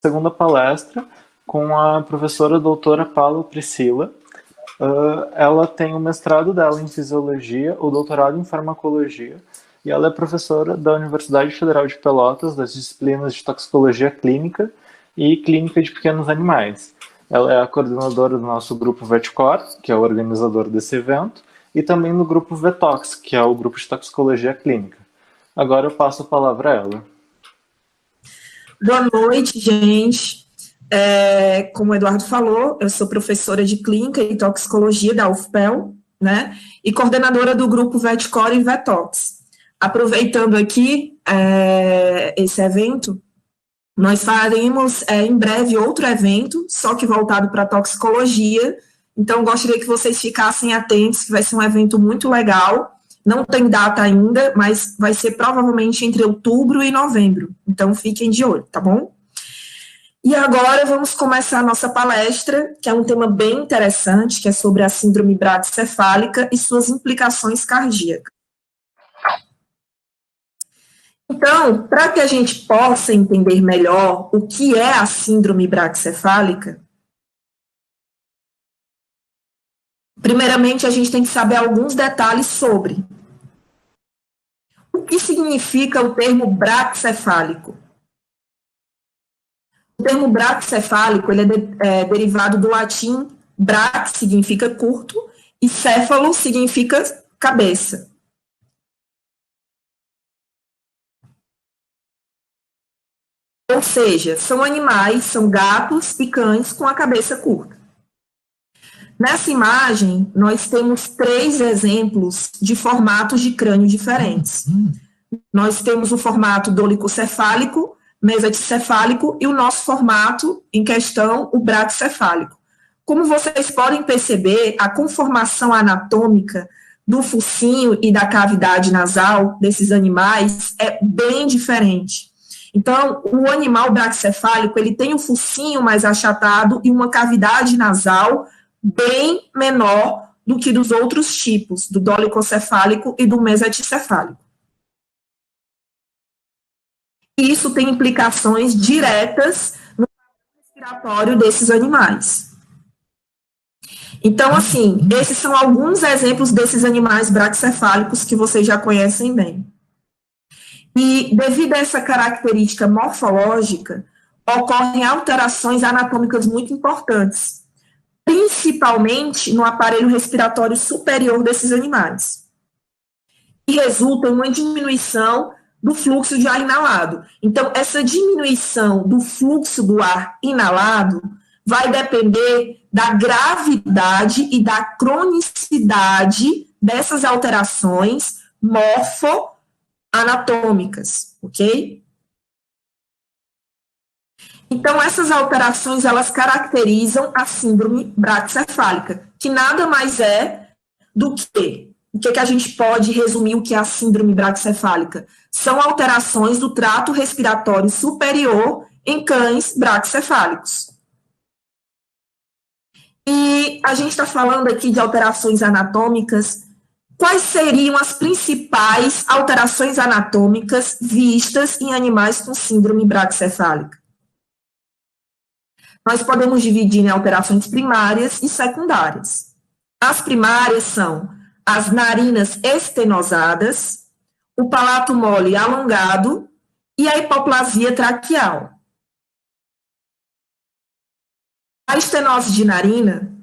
segunda palestra com a professora doutora Paula Priscila. Ela tem o mestrado dela em Fisiologia, o doutorado em Farmacologia, e ela é professora da Universidade Federal de Pelotas, das disciplinas de Toxicologia Clínica e Clínica de Pequenos Animais. Ela é a coordenadora do nosso grupo VetCor, que é o organizador desse evento, e também do grupo VETOX, que é o grupo de Toxicologia Clínica. Agora eu passo a palavra a ela. Boa noite, gente. Como o Eduardo falou, eu sou professora de Clínica e Toxicologia da UFPEL, né, e coordenadora do grupo VetCor e VETOX. Aproveitando aqui esse evento, nós faremos em breve outro evento, só que voltado para toxicologia, então gostaria que vocês ficassem atentos, que vai ser um evento muito legal. Não tem data ainda, mas vai ser provavelmente entre outubro e novembro. Então, fiquem de olho, tá bom? E agora vamos começar a nossa palestra, que é um tema bem interessante, que é sobre a síndrome braquicefálica e suas implicações cardíacas. Então, para que a gente possa entender melhor o que é a síndrome braquicefálica, primeiramente a gente tem que saber alguns detalhes sobre. O que significa o termo braquicefálico? O termo braquicefálico ele é derivado do latim brax, significa curto, e céfalo significa cabeça. Ou seja, são animais, são gatos e cães com a cabeça curta. Nessa imagem, nós temos 3 exemplos de formatos de crânio diferentes. Nós temos o formato dolicocefálico, mesencefálico e o nosso formato em questão, o braquicefálico. Como vocês podem perceber, a conformação anatômica do focinho e da cavidade nasal desses animais é bem diferente. Então, o animal braquicefálico, ele tem um focinho mais achatado e uma cavidade nasal bem menor do que dos outros tipos, do dolicocefálico e do mesencefálico. Isso tem implicações diretas no respiratório desses animais. Então, assim, esses são alguns exemplos desses animais braquicefálicos que vocês já conhecem bem. E, devido a essa característica morfológica, ocorrem alterações anatômicas muito importantes, principalmente no aparelho respiratório superior desses animais, e resulta em uma diminuição do fluxo de ar inalado. Então, essa diminuição do fluxo do ar inalado vai depender da gravidade e da cronicidade dessas alterações morfoanatômicas, ok? Então, essas alterações, elas caracterizam a síndrome braquicefálica, que nada mais é do que, o que a gente pode resumir o que é a síndrome braquicefálica? São alterações do trato respiratório superior em cães braquicefálicos. E a gente está falando aqui de alterações anatômicas. Quais seriam as principais alterações anatômicas vistas em animais com síndrome braquicefálica? Nós podemos dividir em alterações primárias e secundárias. As primárias são as narinas estenosadas, o palato mole alongado e a hipoplasia traqueal. A estenose de narina,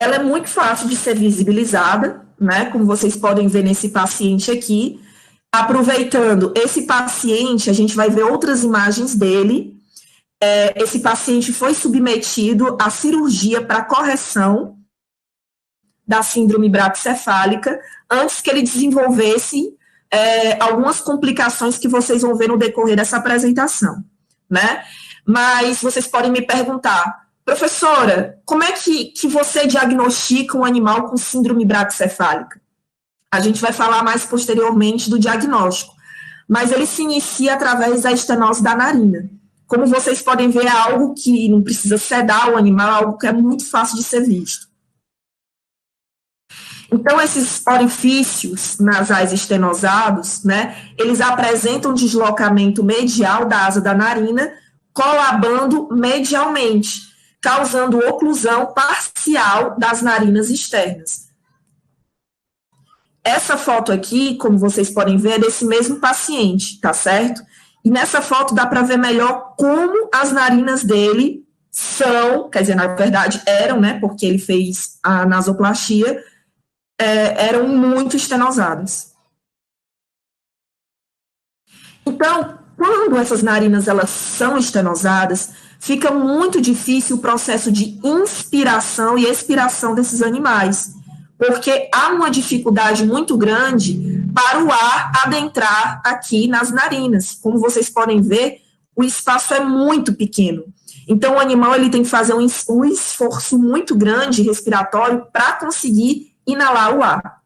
ela é muito fácil de ser visibilizada, né, como vocês podem ver nesse paciente aqui. Aproveitando esse paciente, a gente vai ver outras imagens dele. Esse paciente foi submetido à cirurgia para correção da síndrome braquicefálica, antes que ele desenvolvesse algumas complicações que vocês vão ver no decorrer dessa apresentação, né? Mas vocês podem me perguntar, professora, como é que você diagnostica um animal com síndrome braquicefálica? A gente vai falar mais posteriormente do diagnóstico, mas ele se inicia através da estenose da narina. Como vocês podem ver, é algo que não precisa sedar o animal, é algo que é muito fácil de ser visto. Então, esses orifícios nasais estenosados, né, eles apresentam deslocamento medial da asa da narina, colabando medialmente, causando oclusão parcial das narinas externas. Essa foto aqui, como vocês podem ver, é desse mesmo paciente, tá certo? E nessa foto dá para ver melhor como as narinas dele são, quer dizer, na verdade eram, né, porque ele fez a nasoplastia, eram muito estenosadas. Então, quando essas narinas elas são estenosadas, fica muito difícil o processo de inspiração e expiração desses animais, porque há uma dificuldade muito grande para o ar adentrar aqui nas narinas. Como vocês podem ver, o espaço é muito pequeno. Então, o animal ele tem que fazer um esforço muito grande respiratório para conseguir inalar o ar.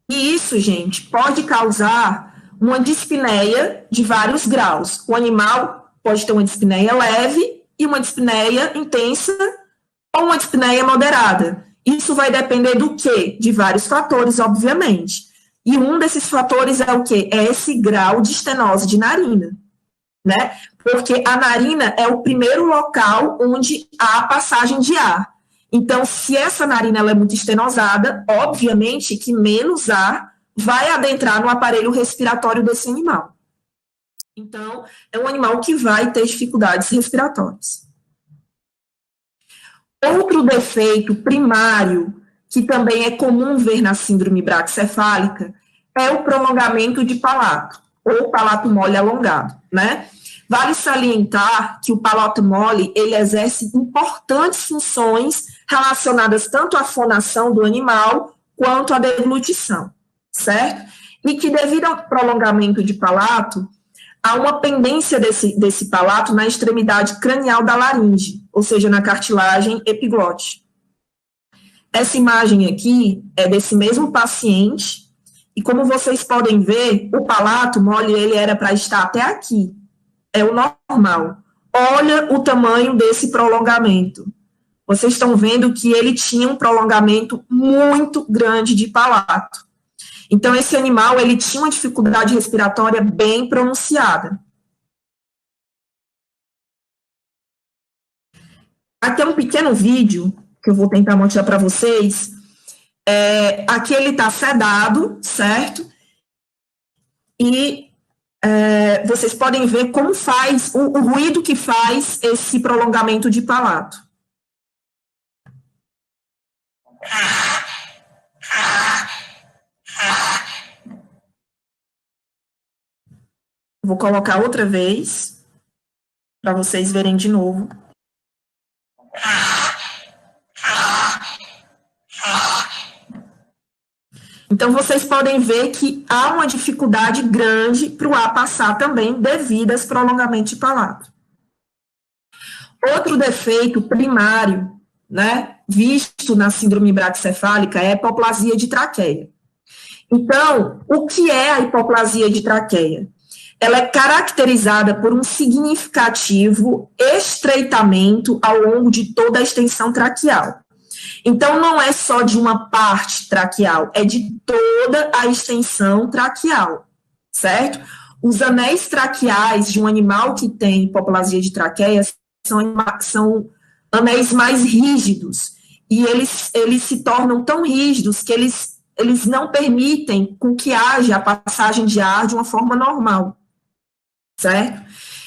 E isso, gente, pode causar uma dispneia de vários graus. O animal pode ter uma dispneia leve e uma dispneia intensa ou uma dispneia moderada. Isso vai depender do quê? De vários fatores, obviamente. E um desses fatores é o quê? É esse grau de estenose de narina, né? Porque a narina é o primeiro local onde há passagem de ar. Então, se essa narina ela é muito estenosada, obviamente que menos ar vai adentrar no aparelho respiratório desse animal. Então, é um animal que vai ter dificuldades respiratórias. Outro defeito primário, que também é comum ver na síndrome braquicefálica, é o prolongamento de palato, ou palato mole alongado, né? Vale salientar que o palato mole, ele exerce importantes funções relacionadas tanto à fonação do animal, quanto à deglutição, certo? E que devido ao prolongamento de palato, há uma pendência desse palato na extremidade cranial da laringe, ou seja, na cartilagem epiglote. Essa imagem aqui é desse mesmo paciente, e como vocês podem ver, o palato mole, ele era para estar até aqui, é o normal. Olha o tamanho desse prolongamento. Vocês estão vendo que ele tinha um prolongamento muito grande de palato. Então, esse animal, ele tinha uma dificuldade respiratória bem pronunciada. Aqui é um pequeno vídeo que eu vou tentar mostrar para vocês. Aqui ele está sedado, certo? E vocês podem ver como faz, o ruído que faz esse prolongamento de palato. Vou colocar outra vez, para vocês verem de novo. Então, vocês podem ver que há uma dificuldade grande para o ar passar também, devido a esse prolongamento de palato. Outro defeito primário, né, visto na síndrome braquicefálica é a hipoplasia de traqueia. Então, o que é a hipoplasia de traqueia? Ela é caracterizada por um significativo estreitamento ao longo de toda a extensão traqueal. Então, não é só de uma parte traqueal, é de toda a extensão traqueal, certo? Os anéis traqueais de um animal que tem hipoplasia de traqueia são anéis mais rígidos, e eles se tornam tão rígidos que eles não permitem com que haja a passagem de ar de uma forma normal, certo?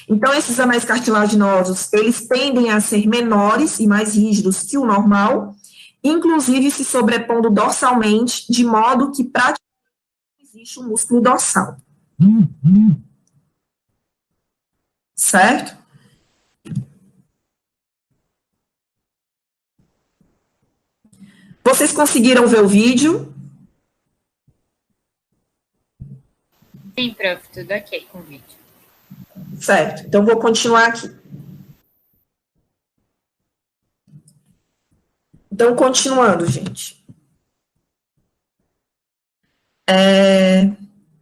Então, esses anéis cartilaginosos, eles tendem a ser menores e mais rígidos que o normal, inclusive se sobrepondo dorsalmente, de modo que praticamente não existe um músculo dorsal. Certo? Vocês conseguiram ver o vídeo? Sim, prof, tudo ok com o vídeo. Certo, então vou continuar aqui. Então, continuando, gente.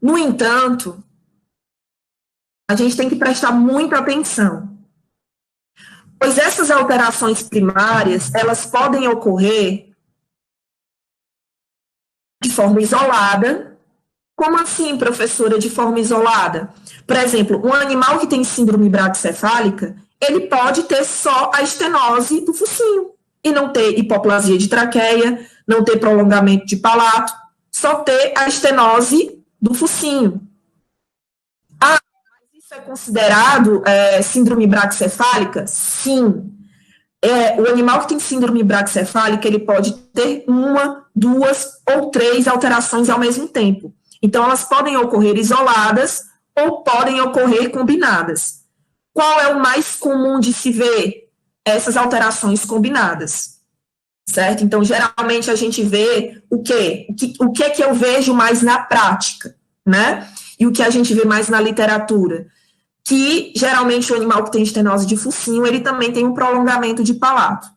No entanto, a gente tem que prestar muita atenção, pois essas alterações primárias, elas podem ocorrer de forma isolada, Como assim, professora, de forma isolada? Por exemplo, um animal que tem síndrome braquicefálica, ele pode ter só a estenose do focinho e não ter hipoplasia de traqueia, não ter prolongamento de palato, só ter a estenose do focinho. Ah, mas isso é considerado síndrome braquicefálica? Sim. O animal que tem síndrome braquicefálica, ele pode ter uma, duas ou três alterações ao mesmo tempo. Então, elas podem ocorrer isoladas ou podem ocorrer combinadas. Qual é o mais comum de se ver? Essas alterações combinadas, certo? Então, geralmente, a gente vê o quê? O que é que eu vejo mais na prática, né? E o que a gente vê mais na literatura? Que, geralmente, o animal que tem estenose de focinho, ele também tem um prolongamento de palato.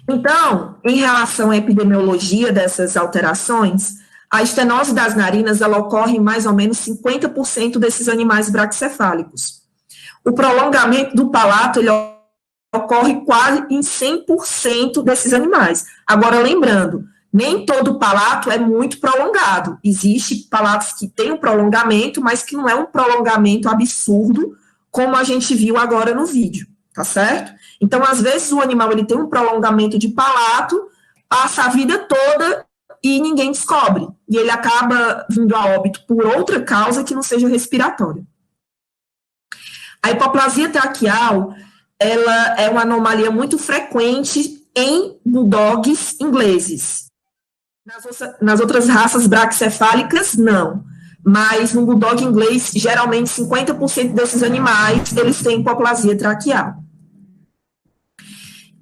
Então, em relação à epidemiologia dessas alterações, a estenose das narinas, ela ocorre em mais ou menos 50% desses animais braquicefálicos. O prolongamento do palato, ele ocorre quase em 100% desses animais. Agora, lembrando, nem todo palato é muito prolongado. Existem palatos que têm um prolongamento, mas que não é um prolongamento absurdo, como a gente viu agora no vídeo, tá certo? Então, às vezes, o animal ele tem um prolongamento de palato, passa a vida toda e ninguém descobre. E ele acaba vindo a óbito por outra causa que não seja respiratória. A hipoplasia traqueal, ela é uma anomalia muito frequente em bulldogs ingleses. Nas outras raças braquicefálicas, não. Mas no bulldog inglês, geralmente 50% desses animais, eles têm hipoplasia traqueal.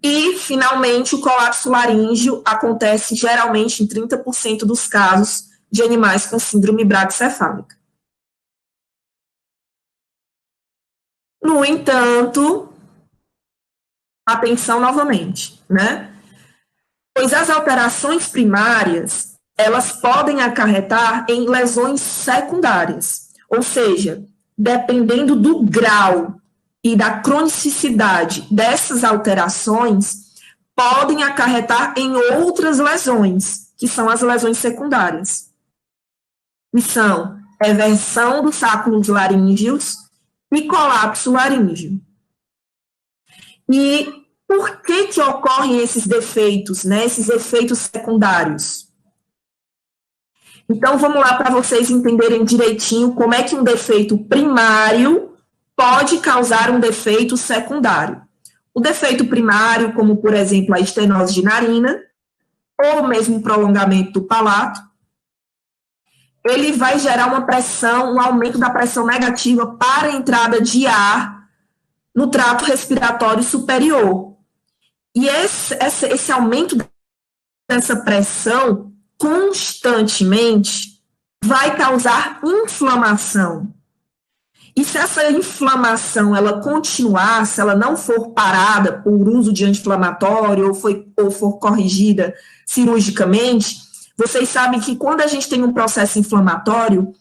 E, finalmente, o colapso laríngeo acontece geralmente em 30% dos casos de animais com síndrome braquicefálica. No entanto, atenção novamente, né? Pois as alterações primárias, elas podem acarretar em lesões secundárias, ou seja, dependendo do grau e da cronicidade dessas alterações, podem acarretar em outras lesões, que são as lesões secundárias. Que são eversão dos sacos laríngeos e colapso laríngeo. E por que ocorrem esses defeitos, né, esses efeitos secundários? Então, vamos lá para vocês entenderem direitinho como é que um defeito primário pode causar um defeito secundário. O defeito primário, como, por exemplo, a estenose de narina, ou mesmo o prolongamento do palato, ele vai gerar uma pressão, um aumento da pressão negativa para a entrada de ar no trato respiratório superior. E esse aumento dessa pressão constantemente vai causar inflamação. E se essa inflamação ela continuar, se ela não for parada por uso de anti-inflamatório ou for corrigida cirurgicamente, vocês sabem que quando a gente tem um processo inflamatório,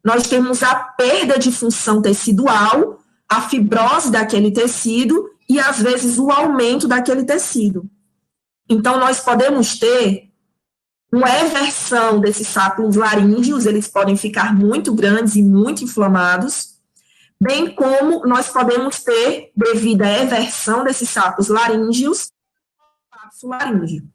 nós temos a perda de função tecidual, a fibrose daquele tecido e, às vezes, o aumento daquele tecido. Então, nós podemos ter uma eversão desses sacos laríngeos, eles podem ficar muito grandes e muito inflamados, bem como nós podemos ter, devido à eversão desses sacos laríngeos, colapso laríngeo.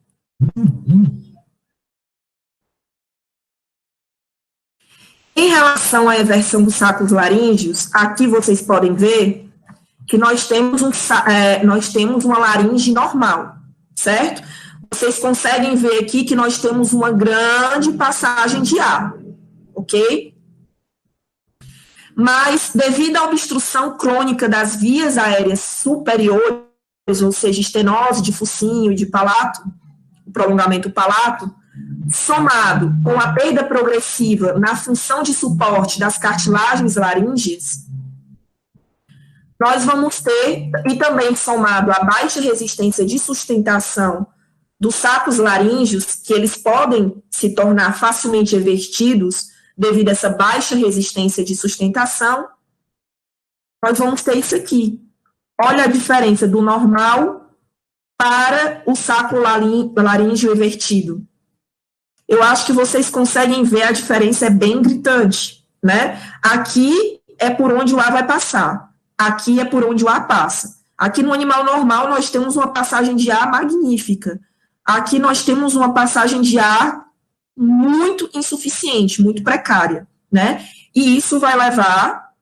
Em relação à eversão dos sacos laríngeos, aqui vocês podem ver que nós temos uma laringe normal, certo? Vocês conseguem ver aqui que nós temos uma grande passagem de ar, ok? Mas, devido à obstrução crônica das vias aéreas superiores, ou seja, estenose de focinho e de palato, o prolongamento do palato, somado com a perda progressiva na função de suporte das cartilagens laríngeas, nós vamos ter, e também somado à baixa resistência de sustentação dos sacos laríngeos, que eles podem se tornar facilmente evertidos devido a essa baixa resistência de sustentação, nós vamos ter isso aqui. Olha a diferença do normal para o saco laríngeo evertido. Eu acho que vocês conseguem ver a diferença, é bem gritante, né? Aqui é por onde o ar vai passar, aqui é por onde o ar passa. Aqui no animal normal nós temos uma passagem de ar magnífica. Aqui nós temos uma passagem de ar muito insuficiente, muito precária, né? E isso vai levar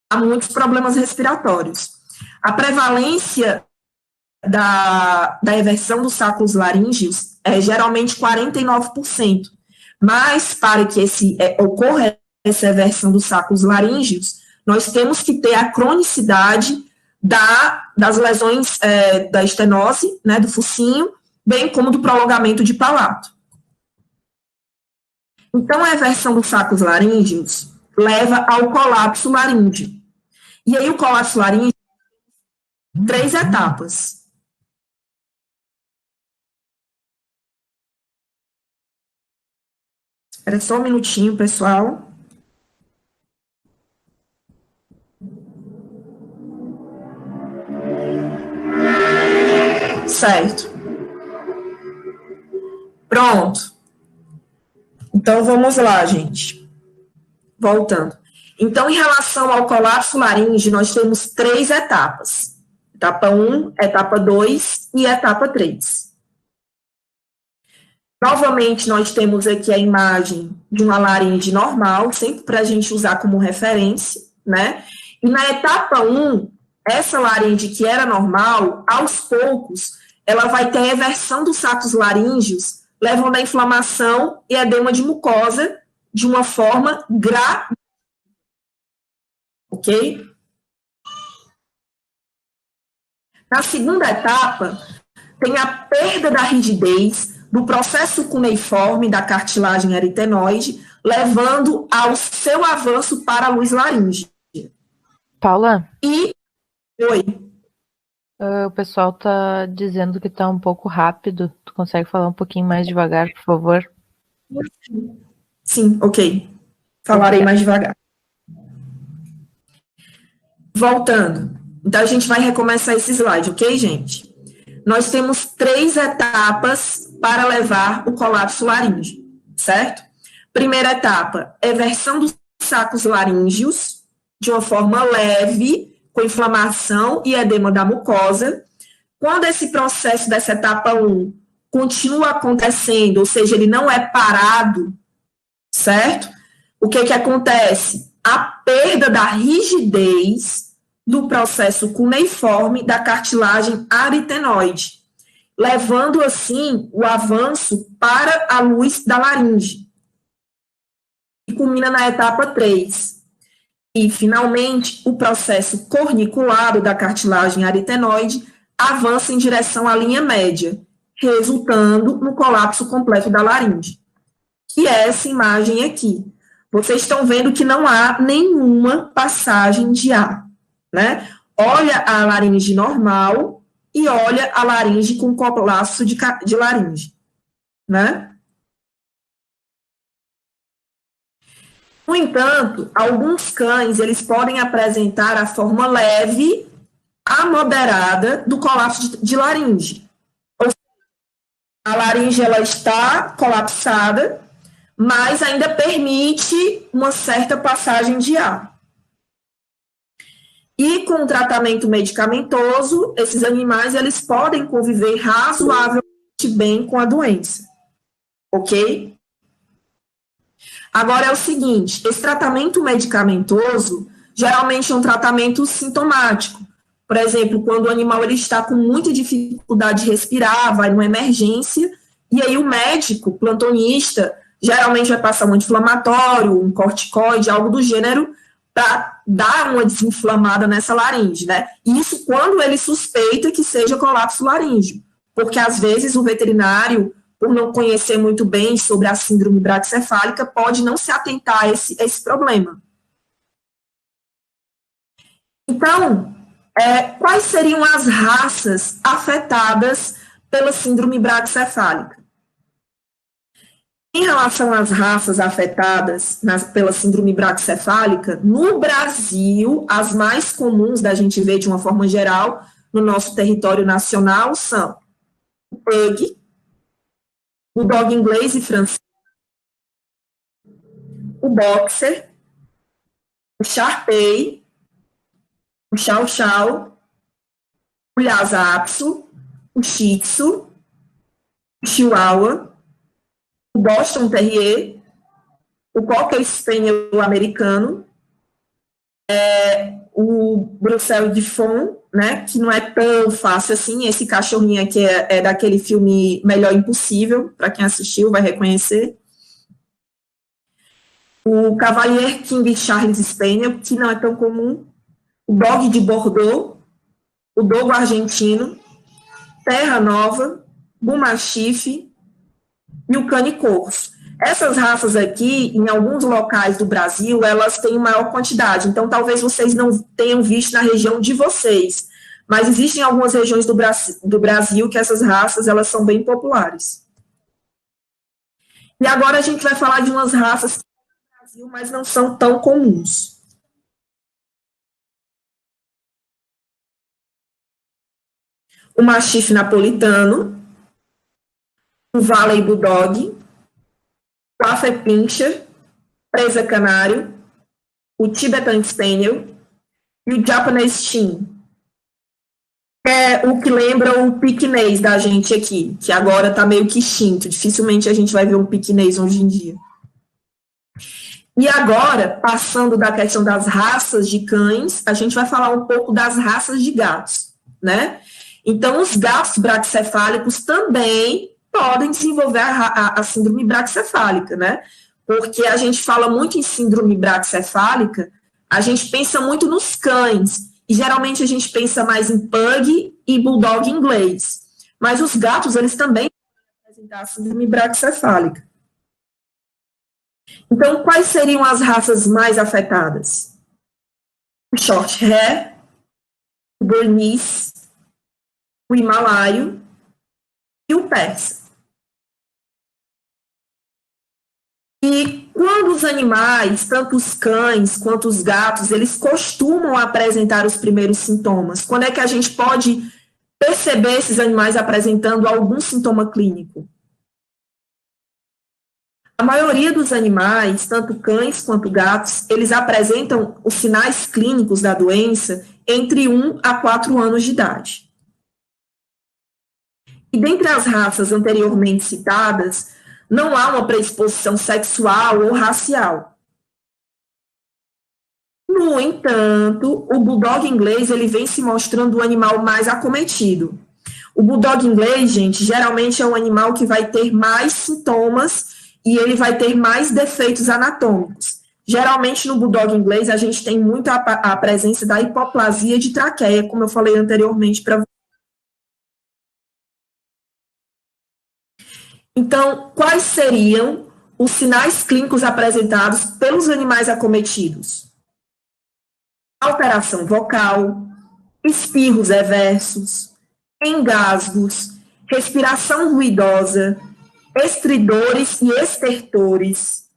a muitos problemas respiratórios. A prevalência da eversão dos sacos laríngeos é geralmente 49%, mas para que ocorra essa eversão dos sacos laríngeos, nós temos que ter a cronicidade das lesões da estenose, né, do focinho, bem como do prolongamento de palato. Então, a eversão dos sacos laríngeos leva ao colapso laríngeo. E aí, o colapso laríngeo tem 3 etapas. Espera só um minutinho, pessoal. Certo. Pronto. Então, vamos lá, gente. Voltando. Então, em relação ao colapso laríngeo, nós temos 3 etapas. Etapa 1, etapa 2 e etapa 3. Novamente, nós temos aqui a imagem de uma laringe normal, sempre para a gente usar como referência, né? E na etapa 1, essa laringe que era normal, aos poucos, ela vai ter a eversão dos sacos laríngeos, levando à inflamação e edema de mucosa de uma forma grave. Ok? Na segunda etapa, tem a perda da rigidez do processo cuneiforme da cartilagem aritenoide, levando ao seu avanço para a luz laríngea. Paula? Oi. O pessoal está dizendo que está um pouco rápido. Tu consegue falar um pouquinho mais devagar, por favor? Sim, ok. Falarei mais devagar. Voltando. Então, a gente vai recomeçar esse slide, ok, gente? Nós temos 3 etapas para levar o colapso laríngeo, certo? Primeira etapa, eversão dos sacos laríngeos, de uma forma leve, com inflamação e edema da mucosa. Quando esse processo dessa etapa 1 continua acontecendo, ou seja, ele não é parado, certo? O que acontece? A perda da rigidez do processo cuneiforme da cartilagem aritenoide, levando, assim, o avanço para a luz da laringe. E culmina na etapa 3. E, finalmente, o processo corniculado da cartilagem aritenoide avança em direção à linha média, resultando no colapso completo da laringe, que é essa imagem aqui. Vocês estão vendo que não há nenhuma passagem de ar, né? Olha a laringe normal e olha a laringe com colapso de laringe, né? No entanto, alguns cães, eles podem apresentar a forma leve a moderada do colapso de laringe. A laringe, ela está colapsada, mas ainda permite uma certa passagem de ar. E com o tratamento medicamentoso, esses animais, eles podem conviver razoavelmente bem com a doença. Ok? Agora é o seguinte, esse tratamento medicamentoso geralmente é um tratamento sintomático. Por exemplo, quando o animal ele está com muita dificuldade de respirar, vai numa emergência, e aí o médico, plantonista, geralmente vai passar um anti-inflamatório, um corticoide, algo do gênero, para dar uma desinflamada nessa laringe, né? Isso quando ele suspeita que seja colapso laríngeo, porque às vezes o veterinário, por não conhecer muito bem sobre a síndrome braquicefálica, pode não se atentar a esse problema. Então, quais seriam as raças afetadas pela síndrome braquicefálica? Em relação às raças afetadas pela síndrome braquicefálica, no Brasil, as mais comuns da gente ver de uma forma geral no nosso território nacional são o Pug, bulldog inglês e francês, o boxer, o Shar-Pei, o Chow Chow, o Lhasa Apso, o Shih Tzu, o Chihuahua, o Boston Terrier, o Cocker Spaniel americano, o Bruxelles de Fon, né, que não é tão fácil assim, esse cachorrinho aqui é daquele filme Melhor Impossível, para quem assistiu vai reconhecer. O Cavalier King Charles Spaniel, que não é tão comum, o Dog de Bordeaux, o Dogo argentino, Terra Nova, Bull Mastiff e o Cane Corso. Essas raças aqui, em alguns locais do Brasil, elas têm maior quantidade, então talvez vocês não tenham visto na região de vocês, mas existem algumas regiões do Brasil que essas raças, elas são bem populares. E agora a gente vai falar de umas raças que no Brasil, mas não são tão comuns. O Mastiff napolitano, o Valley Bulldog, o Affenpinscher, presa canário, o Tibetan Spaniel e o Japanese Shin, que é o que lembra o piquinês da gente aqui, que agora está meio que extinto, dificilmente a gente vai ver um piquinês hoje em dia. E agora, passando da questão das raças de cães, a gente vai falar um pouco das raças de gatos, né? Então, os gatos braquicefálicos também podem desenvolver a síndrome braquicefálica, né? Porque a gente fala muito em síndrome braquicefálica, a gente pensa muito nos cães, e geralmente a gente pensa mais em pug e bulldog inglês. Mas os gatos, eles também podem apresentar a síndrome braquicefálica. Então, quais seriam as raças mais afetadas? O short hair, o Bernese, o himalaio e o persa. E quando os animais, tanto os cães quanto os gatos, eles costumam apresentar os primeiros sintomas? Quando é que a gente pode perceber esses animais apresentando algum sintoma clínico? A maioria dos animais, tanto cães quanto gatos, eles apresentam os sinais clínicos da doença entre 1 a 4 anos de idade. E dentre as raças anteriormente citadas, não há uma predisposição sexual ou racial. No entanto, o bulldog inglês ele vem se mostrando o animal mais acometido. O bulldog inglês, gente, geralmente é um animal que vai ter mais sintomas e ele vai ter mais defeitos anatômicos. Geralmente, no bulldog inglês, a gente tem muito a presença da hipoplasia de traqueia, como eu falei anteriormente para vocês. Então, quais seriam os sinais clínicos apresentados pelos animais acometidos? Alteração vocal, espirros reversos, engasgos, respiração ruidosa, estridores e estertores,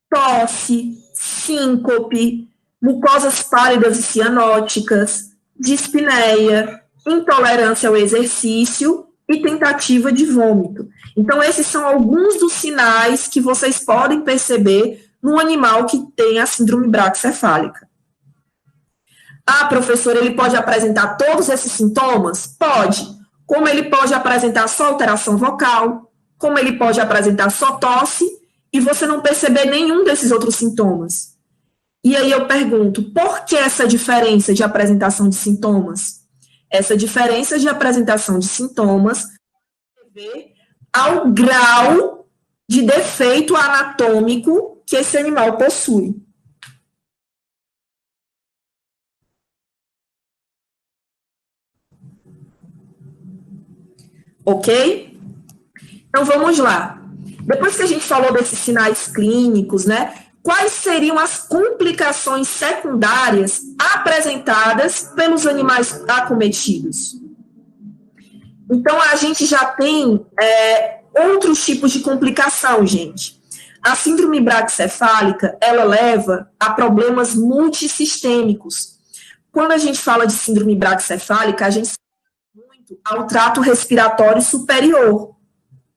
tosse, síncope, mucosas pálidas e cianóticas, dispneia, intolerância ao exercício e tentativa de vômito. Então, esses são alguns dos sinais que vocês podem perceber no animal que tem a síndrome braquicefálica. Ah, professor, ele pode apresentar todos esses sintomas? Pode. Como ele pode apresentar só alteração vocal, como ele pode apresentar só tosse, e você não perceber nenhum desses outros sintomas. E aí eu pergunto, por que essa diferença de apresentação de sintomas? Essa diferença de apresentação de sintomas tem ao grau de defeito anatômico que esse animal possui. Ok? Então, vamos lá. Depois que a gente falou desses sinais clínicos, né? Quais seriam as complicações secundárias apresentadas pelos animais acometidos? Então, a gente já tem outros tipos de complicação, gente. A síndrome braquicefálica, ela leva a problemas multissistêmicos. Quando a gente fala de síndrome braquicefálica, a gente se refere muito ao trato respiratório superior.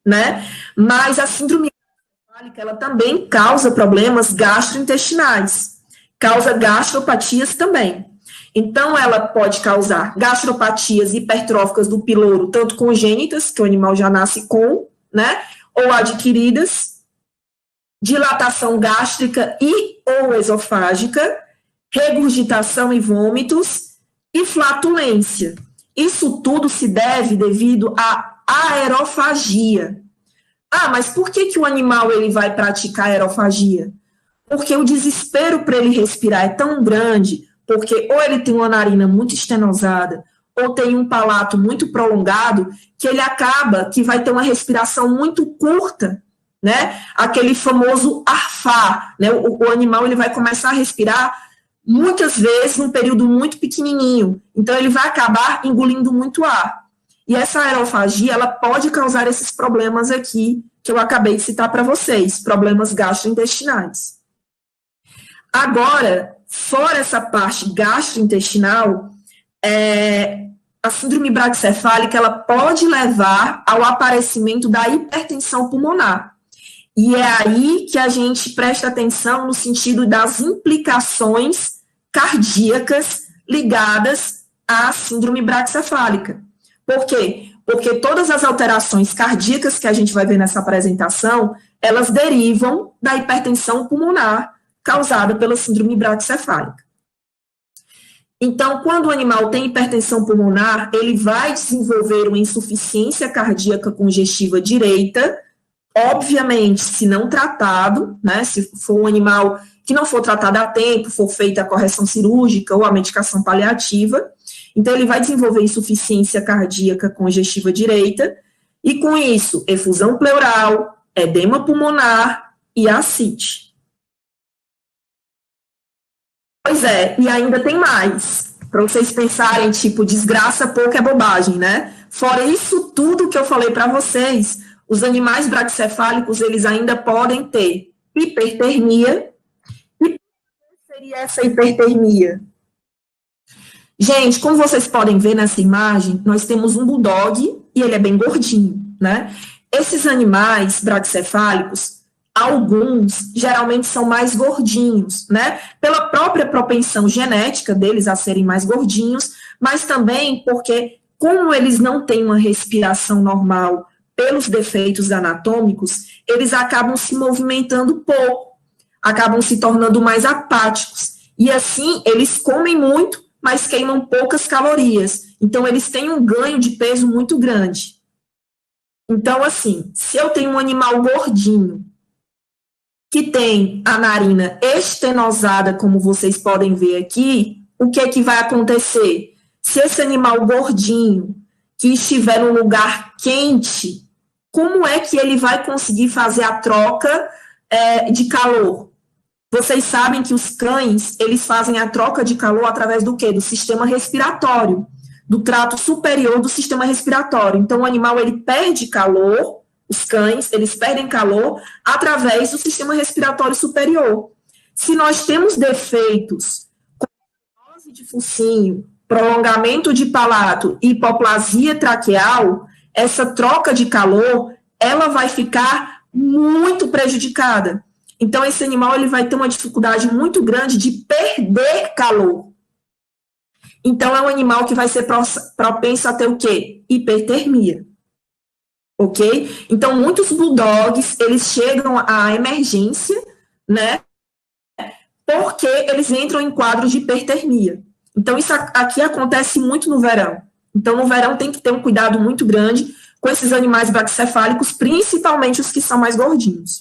né? Mas a síndrome braxcefálica, ela também causa problemas gastrointestinais, causa gastropatias também. Então, ela pode causar gastropatias hipertróficas do piloro, tanto congênitas, que o animal já nasce com, né, ou adquiridas, dilatação gástrica e ou esofágica, regurgitação e vômitos e flatulência. Isso tudo se deve devido à aerofagia. Ah, mas por que o animal ele vai praticar aerofagia? Porque o desespero para ele respirar é tão grande, porque ou ele tem uma narina muito estenosada, ou tem um palato muito prolongado, que ele acaba que vai ter uma respiração muito curta, né? Aquele famoso arfar, né? O animal ele vai começar a respirar muitas vezes num período muito pequenininho, então ele vai acabar engolindo muito ar. E essa aerofagia, ela pode causar esses problemas aqui, que eu acabei de citar para vocês, problemas gastrointestinais. Agora, fora essa parte gastrointestinal, a síndrome braxcefálica, ela pode levar ao aparecimento da hipertensão pulmonar. E é aí que a gente presta atenção no sentido das implicações cardíacas ligadas à síndrome braxcefálica. Por quê? Porque todas as alterações cardíacas que a gente vai ver nessa apresentação, elas derivam da hipertensão pulmonar causada pela síndrome braxcefálica. Então, quando o animal tem hipertensão pulmonar, ele vai desenvolver uma insuficiência cardíaca congestiva direita, obviamente, se não tratado, né, se for um animal que não for tratado a tempo, for feita a correção cirúrgica ou a medicação paliativa, então ele vai desenvolver insuficiência cardíaca congestiva direita, e com isso, efusão pleural, edema pulmonar e ascite. Pois é, e ainda tem mais, para vocês pensarem, tipo, desgraça pouco é bobagem, né? Fora isso tudo que eu falei para vocês, os animais braxcefálicos, eles ainda podem ter hipertermia. E o que seria essa hipertermia? Gente, como vocês podem ver nessa imagem, nós temos um bulldog e ele é bem gordinho, né? Esses animais braxcefálicos, alguns geralmente são mais gordinhos, né? Pela própria propensão genética deles a serem mais gordinhos, mas também porque, como eles não têm uma respiração normal pelos defeitos anatômicos, eles acabam se movimentando pouco, acabam se tornando mais apáticos. E assim, eles comem muito, mas queimam poucas calorias. Então, eles têm um ganho de peso muito grande. Então, assim, se eu tenho um animal gordinho, que tem a narina estenosada, como vocês podem ver aqui, o que é que vai acontecer? Se esse animal gordinho, que estiver num lugar quente, como é que ele vai conseguir fazer a troca de calor? Vocês sabem que os cães, eles fazem a troca de calor através do quê? Do sistema respiratório, do trato superior do sistema respiratório. Então, o animal, ele perde calor, os cães, eles perdem calor através do sistema respiratório superior. Se nós temos defeitos, como fibrose de focinho, prolongamento de palato e hipoplasia traqueal, essa troca de calor, ela vai ficar muito prejudicada. Então, esse animal ele vai ter uma dificuldade muito grande de perder calor. Então, é um animal que vai ser propenso a ter o quê? Hipertermia. Ok? Então, muitos bulldogs, eles chegam à emergência, né? Porque eles entram em quadros de hipertermia. Então, isso aqui acontece muito no verão. Então, no verão tem que ter um cuidado muito grande com esses animais braxcefálicos, principalmente os que são mais gordinhos.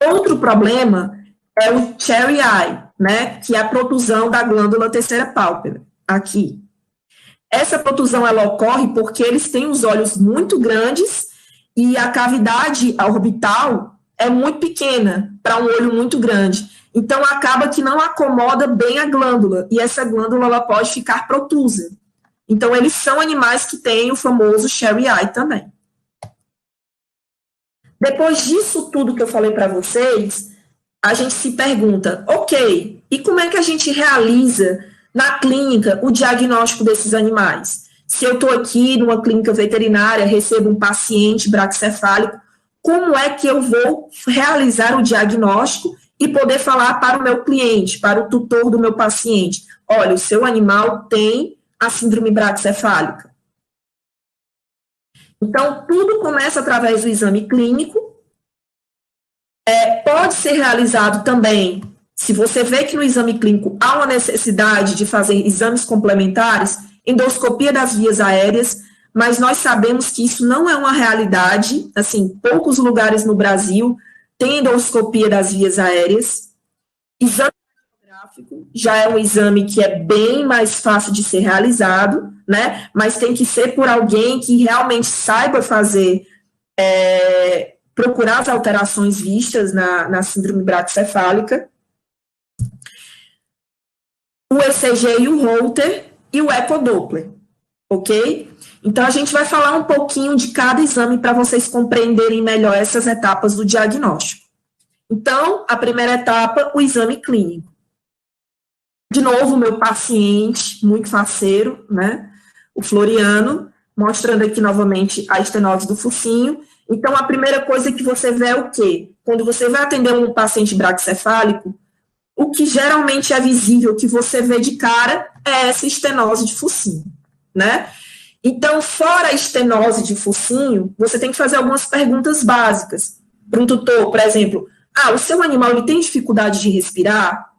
Outro problema é o cherry eye, né? Que é a protusão da glândula terceira pálpebra, aqui. Essa protusão, ela ocorre porque eles têm os olhos muito grandes e a cavidade orbital é muito pequena para um olho muito grande. Então, acaba que não acomoda bem a glândula, e essa glândula ela pode ficar protusa. Então, eles são animais que têm o famoso cherry eye também. Depois disso tudo que eu falei para vocês, a gente se pergunta, ok, e como é que a gente realiza na clínica o diagnóstico desses animais? Se eu estou aqui numa clínica veterinária, recebo um paciente braquicefálico, como é que eu vou realizar o diagnóstico e poder falar para o meu cliente, para o tutor do meu paciente? Olha, o seu animal tem a síndrome braquicefálica. Então, tudo começa através do exame clínico. Pode ser realizado também, se você vê que no exame clínico há uma necessidade de fazer exames complementares, endoscopia das vias aéreas, mas nós sabemos que isso não é uma realidade, assim, poucos lugares no Brasil têm endoscopia das vias aéreas. Exame radiográfico já é um exame que é bem mais fácil de ser realizado, né, mas tem que ser por alguém que realmente saiba fazer, procurar as alterações vistas na síndrome braquicefálica. O ECG e o Holter e o ecodoppler, ok? Então, a gente vai falar um pouquinho de cada exame para vocês compreenderem melhor essas etapas do diagnóstico. Então, a primeira etapa, o exame clínico. De novo, o meu paciente, muito faceiro, né? O Floriano, mostrando aqui novamente a estenose do focinho. Então, a primeira coisa que você vê é o quê? Quando você vai atender um paciente braquicefálico, o que geralmente é visível, que você vê de cara, é essa estenose de focinho, né? Então, fora a estenose de focinho, você tem que fazer algumas perguntas básicas. Para um tutor, por exemplo, o seu animal ele tem dificuldade de respirar?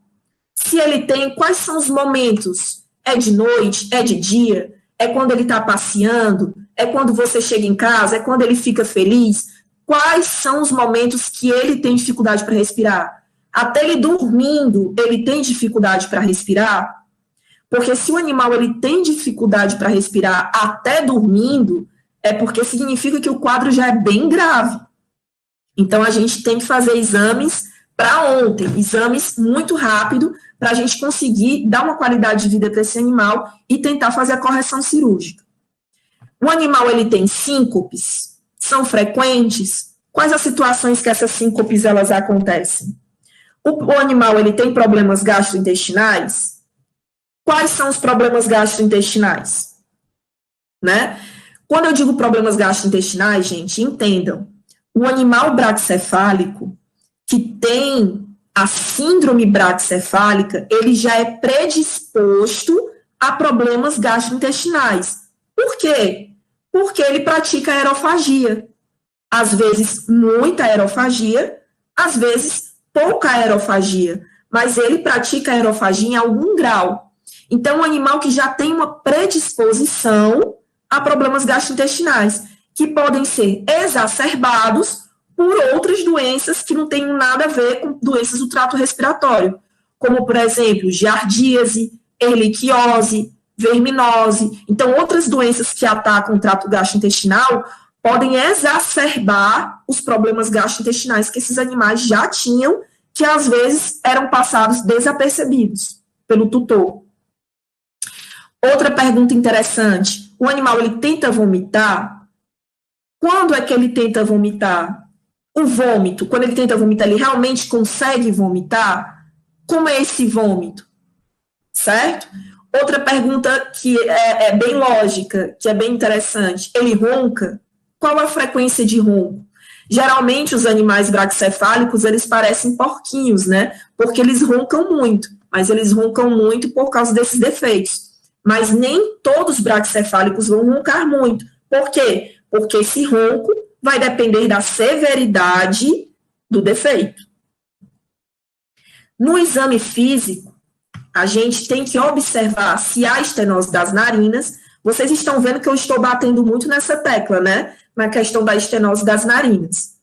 Se ele tem, quais são os momentos? É de noite? É de dia? É quando ele está passeando? É quando você chega em casa? É quando ele fica feliz? Quais são os momentos que ele tem dificuldade para respirar? Até ele dormindo, ele tem dificuldade para respirar? Porque se o animal ele tem dificuldade para respirar até dormindo, é porque significa que o quadro já é bem grave. Então, a gente tem que fazer exames para ontem, exames muito rápido, para a gente conseguir dar uma qualidade de vida para esse animal e tentar fazer a correção cirúrgica. O animal ele tem síncopes? São frequentes? Quais as situações que essas síncopes elas acontecem? O animal ele tem problemas gastrointestinais? Quais são os problemas gastrointestinais? Né? Quando eu digo problemas gastrointestinais, gente, entendam. O animal braquicefálico que tem a síndrome braquicefálica, ele já é predisposto a problemas gastrointestinais. Por quê? Porque ele pratica aerofagia. Às vezes, muita aerofagia, às vezes, pouca aerofagia. Mas ele pratica aerofagia em algum grau. Então, um animal que já tem uma predisposição a problemas gastrointestinais, que podem ser exacerbados por outras doenças que não têm nada a ver com doenças do trato respiratório, como, por exemplo, giardíase, erliquiose, verminose. Então, outras doenças que atacam o trato gastrointestinal podem exacerbar os problemas gastrointestinais que esses animais já tinham, que às vezes eram passados desapercebidos pelo tutor. Outra pergunta interessante: o animal ele tenta vomitar? Quando é que ele tenta vomitar? O vômito, quando ele tenta vomitar, ele realmente consegue vomitar? Como é esse vômito? Certo? Outra pergunta que é bem lógica, que é bem interessante: ele ronca? Qual a frequência de ronco? Geralmente, os animais braquicefálicos, eles parecem porquinhos, né? Porque eles roncam muito, mas eles roncam muito por causa desses defeitos. Mas nem todos os braquicefálicos vão roncar muito. Por quê? Porque esse ronco vai depender da severidade do defeito. No exame físico, a gente tem que observar se há estenose das narinas. Vocês estão vendo que eu estou batendo muito nessa tecla, né? Na questão da estenose das narinas.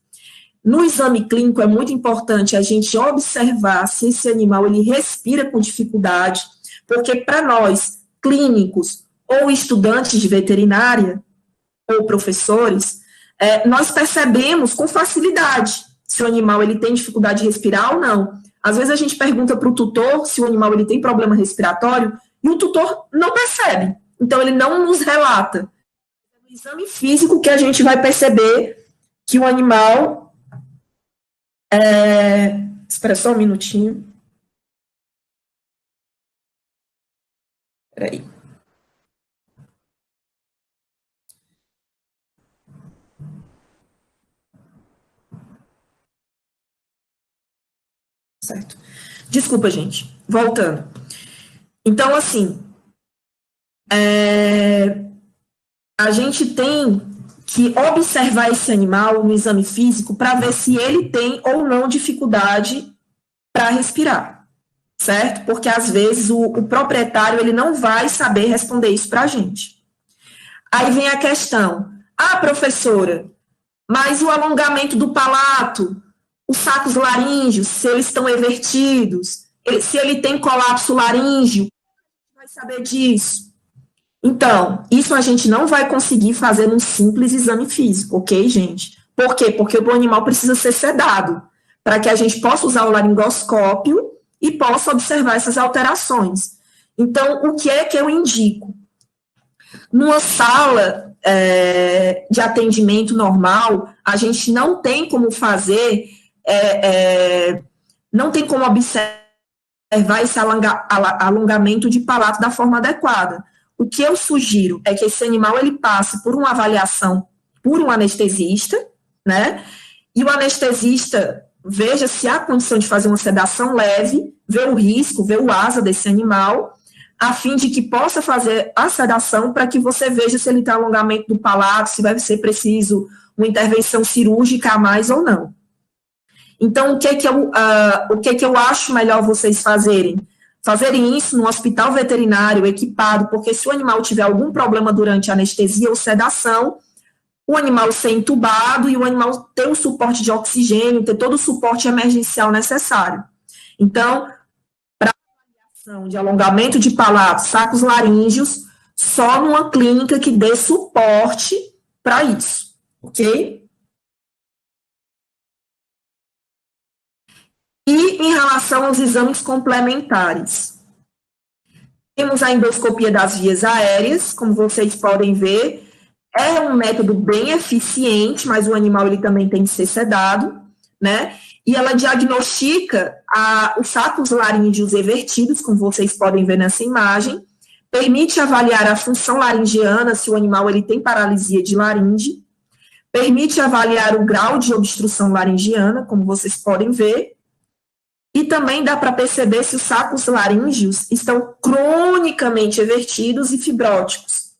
No exame clínico, é muito importante a gente observar se esse animal ele respira com dificuldade, porque para nós, clínicos ou estudantes de veterinária, ou professores, nós percebemos com facilidade se o animal ele tem dificuldade de respirar ou não. Às vezes a gente pergunta para o tutor se o animal ele tem problema respiratório e o tutor não percebe. Então ele não nos relata. É no exame físico que a gente vai perceber que o animal... Espera só um minutinho. Espera aí. Certo. Desculpa, gente. Voltando. Então, assim, a gente tem que observar esse animal no exame físico para ver se ele tem ou não dificuldade para respirar, certo? Porque, às vezes, o proprietário ele não vai saber responder isso para a gente. Aí vem a questão, professora, mas o alongamento do palato, os sacos laríngeos, se eles estão evertidos, se ele tem colapso laríngeo, vai saber disso. Então, isso a gente não vai conseguir fazer num simples exame físico, ok, gente? Por quê? Porque o animal precisa ser sedado, para que a gente possa usar o laringoscópio e possa observar essas alterações. Então, o que é que eu indico? Numa sala de atendimento normal, a gente não tem como fazer, não tem como observar esse alongamento de palato da forma adequada. O que eu sugiro é que esse animal ele passe por uma avaliação por um anestesista, né? E o anestesista veja se há condição de fazer uma sedação leve, ver o risco, ver o asa desse animal, a fim de que possa fazer a sedação para que você veja se ele tem alongamento do palato, se vai ser preciso uma intervenção cirúrgica a mais ou não. Então, o que eu acho melhor vocês fazerem? Fazerem isso no hospital veterinário equipado, porque se o animal tiver algum problema durante a anestesia ou sedação, o animal ser entubado e o animal ter o suporte de oxigênio, ter todo o suporte emergencial necessário. Então, para avaliação de alongamento de palato, sacos laríngeos, só numa clínica que dê suporte para isso, ok? E em relação aos exames complementares, temos a endoscopia das vias aéreas, como vocês podem ver, é um método bem eficiente, mas o animal ele também tem que ser sedado, né? E ela diagnostica os sacos laríngeos evertidos, como vocês podem ver nessa imagem, permite avaliar a função laringiana, se o animal ele tem paralisia de laringe, permite avaliar o grau de obstrução laringiana, como vocês podem ver, e também dá para perceber se os sacos laríngeos estão cronicamente evertidos e fibróticos.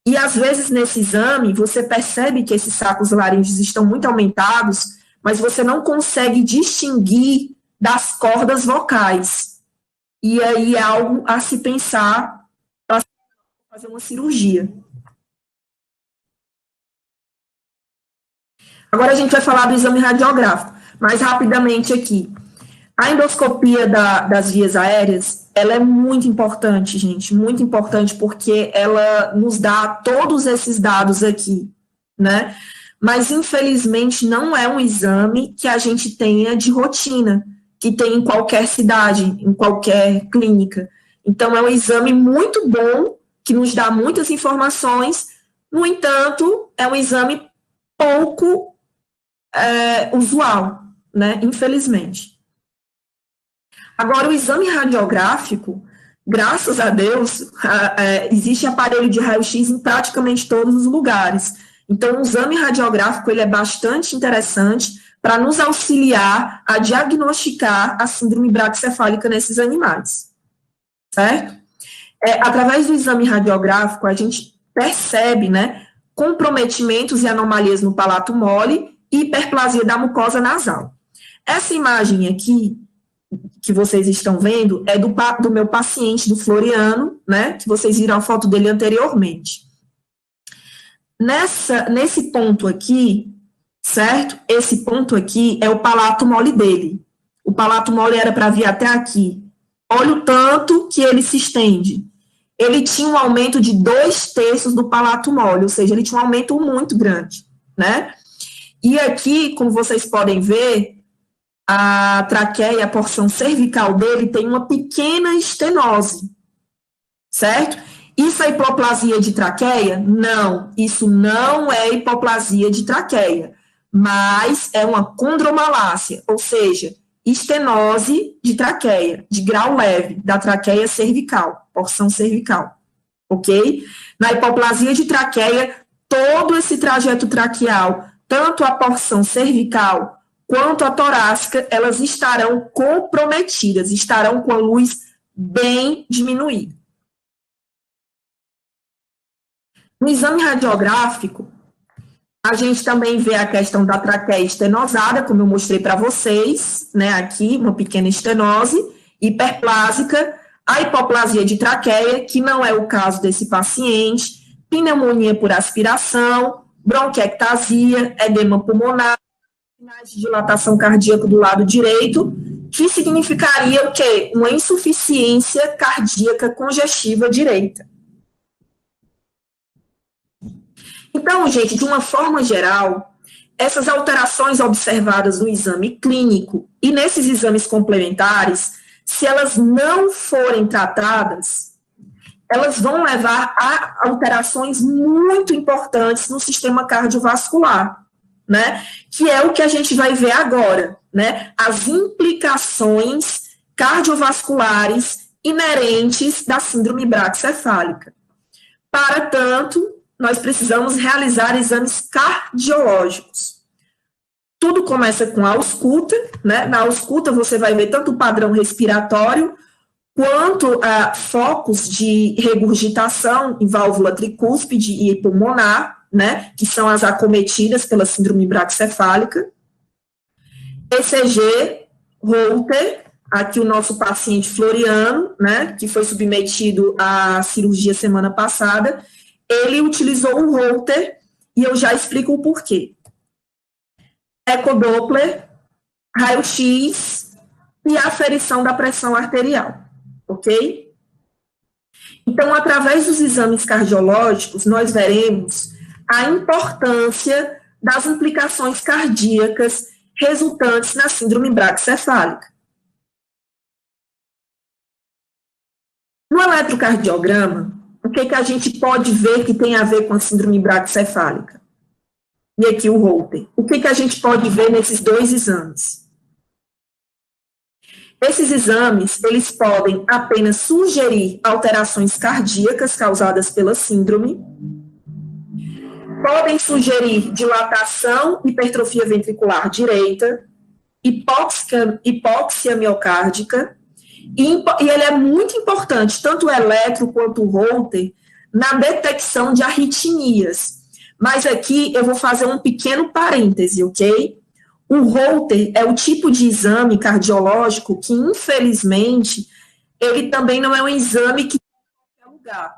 E, às vezes, nesse exame, você percebe que esses sacos laríngeos estão muito aumentados, mas você não consegue distinguir das cordas vocais. E aí é algo a se pensar para fazer uma cirurgia. Agora a gente vai falar do exame radiográfico, mais rapidamente aqui. A endoscopia das vias aéreas, ela é muito importante, gente, muito importante, porque ela nos dá todos esses dados aqui, né? Mas, infelizmente, não é um exame que a gente tenha de rotina, que tem em qualquer cidade, em qualquer clínica. Então, é um exame muito bom, que nos dá muitas informações, no entanto, é um exame pouco usual, né? Infelizmente. Agora, o exame radiográfico, graças a Deus, existe aparelho de raio-x em praticamente todos os lugares. Então, o exame radiográfico ele é bastante interessante para nos auxiliar a diagnosticar a síndrome braquicefálica nesses animais, certo? Através do exame radiográfico, a gente percebe, né, comprometimentos e anomalias no palato mole e hiperplasia da mucosa nasal. Essa imagem aqui, que vocês estão vendo, é do meu paciente, do Floriano, né, que vocês viram a foto dele anteriormente. Nesse ponto aqui, certo? Esse ponto aqui é o palato mole dele. O palato mole era para vir até aqui. Olha o tanto que ele se estende. Ele tinha um aumento de 2/3 do palato mole, ou seja, ele tinha um aumento muito grande, né? E aqui, como vocês podem ver, a traqueia, a porção cervical dele tem uma pequena estenose, certo? Isso é hipoplasia de traqueia? Não, isso não é hipoplasia de traqueia, mas é uma condromalácia, ou seja, estenose de traqueia, de grau leve, da traqueia cervical, porção cervical, ok? Na hipoplasia de traqueia, todo esse trajeto traqueal, tanto a porção cervical quanto a torácica, elas estarão comprometidas, estarão com a luz bem diminuída. No exame radiográfico, a gente também vê a questão da traqueia estenosada, como eu mostrei para vocês, né, aqui, uma pequena estenose, hiperplásica, a hipoplasia de traqueia, que não é o caso desse paciente, pneumonia por aspiração, bronquiectasia, edema pulmonar, sinais de dilatação cardíaca do lado direito, que significaria o quê? Uma insuficiência cardíaca congestiva direita. Então, gente, de uma forma geral, essas alterações observadas no exame clínico e nesses exames complementares, se elas não forem tratadas, elas vão levar a alterações muito importantes no sistema cardiovascular, né? Que é o que a gente vai ver agora, né? As implicações cardiovasculares inerentes da síndrome braquicefálica. Para tanto, nós precisamos realizar exames cardiológicos. Tudo começa com a ausculta, né? Na ausculta você vai ver tanto o padrão respiratório, quanto a focos de regurgitação em válvula tricúspide e pulmonar, né? Que são as acometidas pela síndrome braquicefálica. ECG, Holter, aqui o nosso paciente Floriano, né? Que foi submetido à cirurgia semana passada. Ele utilizou um Holter e eu já explico o porquê. Ecodoppler, raio-x e aferição da pressão arterial, ok? Então, através dos exames cardiológicos, nós veremos a importância das implicações cardíacas resultantes na síndrome braquicefálica. No eletrocardiograma, o que a gente pode ver que tem a ver com a síndrome braquicefálica? E aqui o Holter. O que a gente pode ver nesses dois exames? Esses exames, eles podem apenas sugerir alterações cardíacas causadas pela síndrome, podem sugerir dilatação, hipertrofia ventricular direita, hipóxia miocárdica, e ele é muito importante, tanto o eletro quanto o Holter, na detecção de arritmias. Mas aqui eu vou fazer um pequeno parêntese, ok? O Holter é o tipo de exame cardiológico que, infelizmente, ele também não é um exame que tem em qualquer lugar,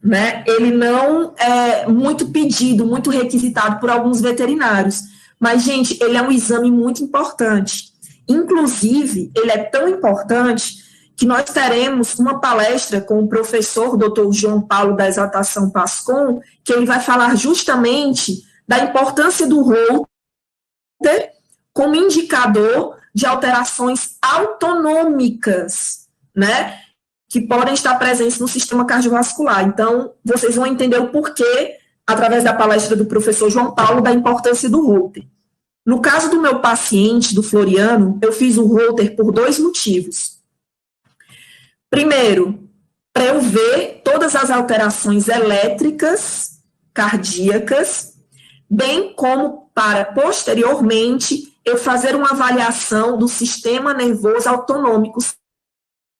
né? Ele não é muito pedido, muito requisitado por alguns veterinários. Mas, gente, ele é um exame muito importante. Inclusive, ele é tão importante que nós teremos uma palestra com o professor Dr. João Paulo da Exaltação Pascon, que ele vai falar justamente da importância do Holter como indicador de alterações autonômicas, né, que podem estar presentes no sistema cardiovascular. Então, vocês vão entender o porquê, através da palestra do professor João Paulo, da importância do Holter. No caso do meu paciente, do Floriano, eu fiz o Holter por 2 motivos. Primeiro, para eu ver todas as alterações elétricas, cardíacas, bem como para, posteriormente, eu fazer uma avaliação do sistema nervoso autonômico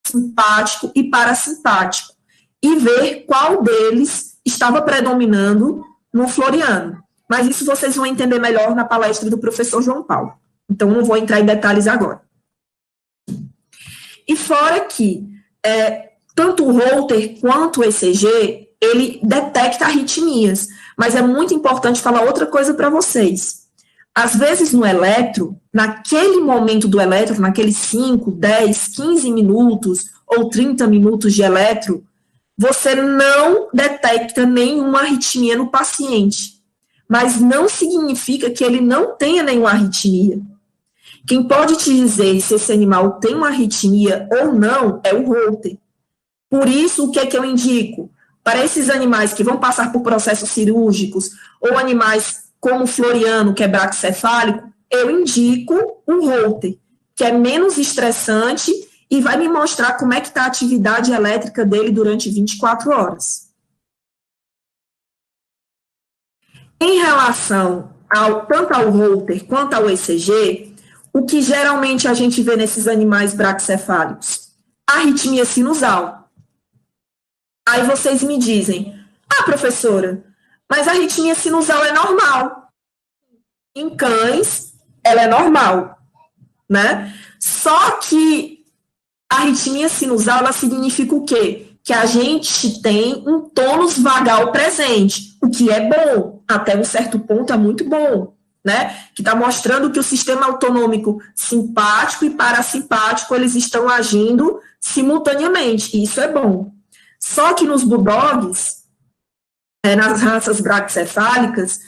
simpático e parasimpático e ver qual deles estava predominando no Floriano. Mas isso vocês vão entender melhor na palestra do professor João Paulo. Então, não vou entrar em detalhes agora. E fora que tanto o Holter quanto o ECG, ele detecta arritmias. Mas é muito importante falar outra coisa para vocês. Às vezes, no eletro, naquele momento do eletro, naqueles 5, 10, 15 minutos ou 30 minutos de eletro, você não detecta nenhuma arritmia no paciente. Mas não significa que ele não tenha nenhuma arritmia. Quem pode te dizer se esse animal tem uma arritmia ou não é o Holter. Por isso, o que é que eu indico? Para esses animais que vão passar por processos cirúrgicos, ou animais como o Floriano, que é braquicefálico, eu indico o Holter, que é menos estressante e vai me mostrar como é que está a atividade elétrica dele durante 24 horas. Em relação tanto ao Holter quanto ao ECG, o que geralmente a gente vê nesses animais braquicefálicos? Arritmia sinusal. Aí vocês me dizem, professora, mas a arritmia sinusal é normal. Em cães, ela é normal, né? Só que a arritmia sinusal, ela significa o quê? Que a gente tem um tônus vagal presente, o que é bom, até um certo ponto é muito bom, né? Que está mostrando que o sistema autonômico simpático e parasimpático, eles estão agindo simultaneamente, e isso é bom. Só que nos bulldogs, nas raças braquicefálicas,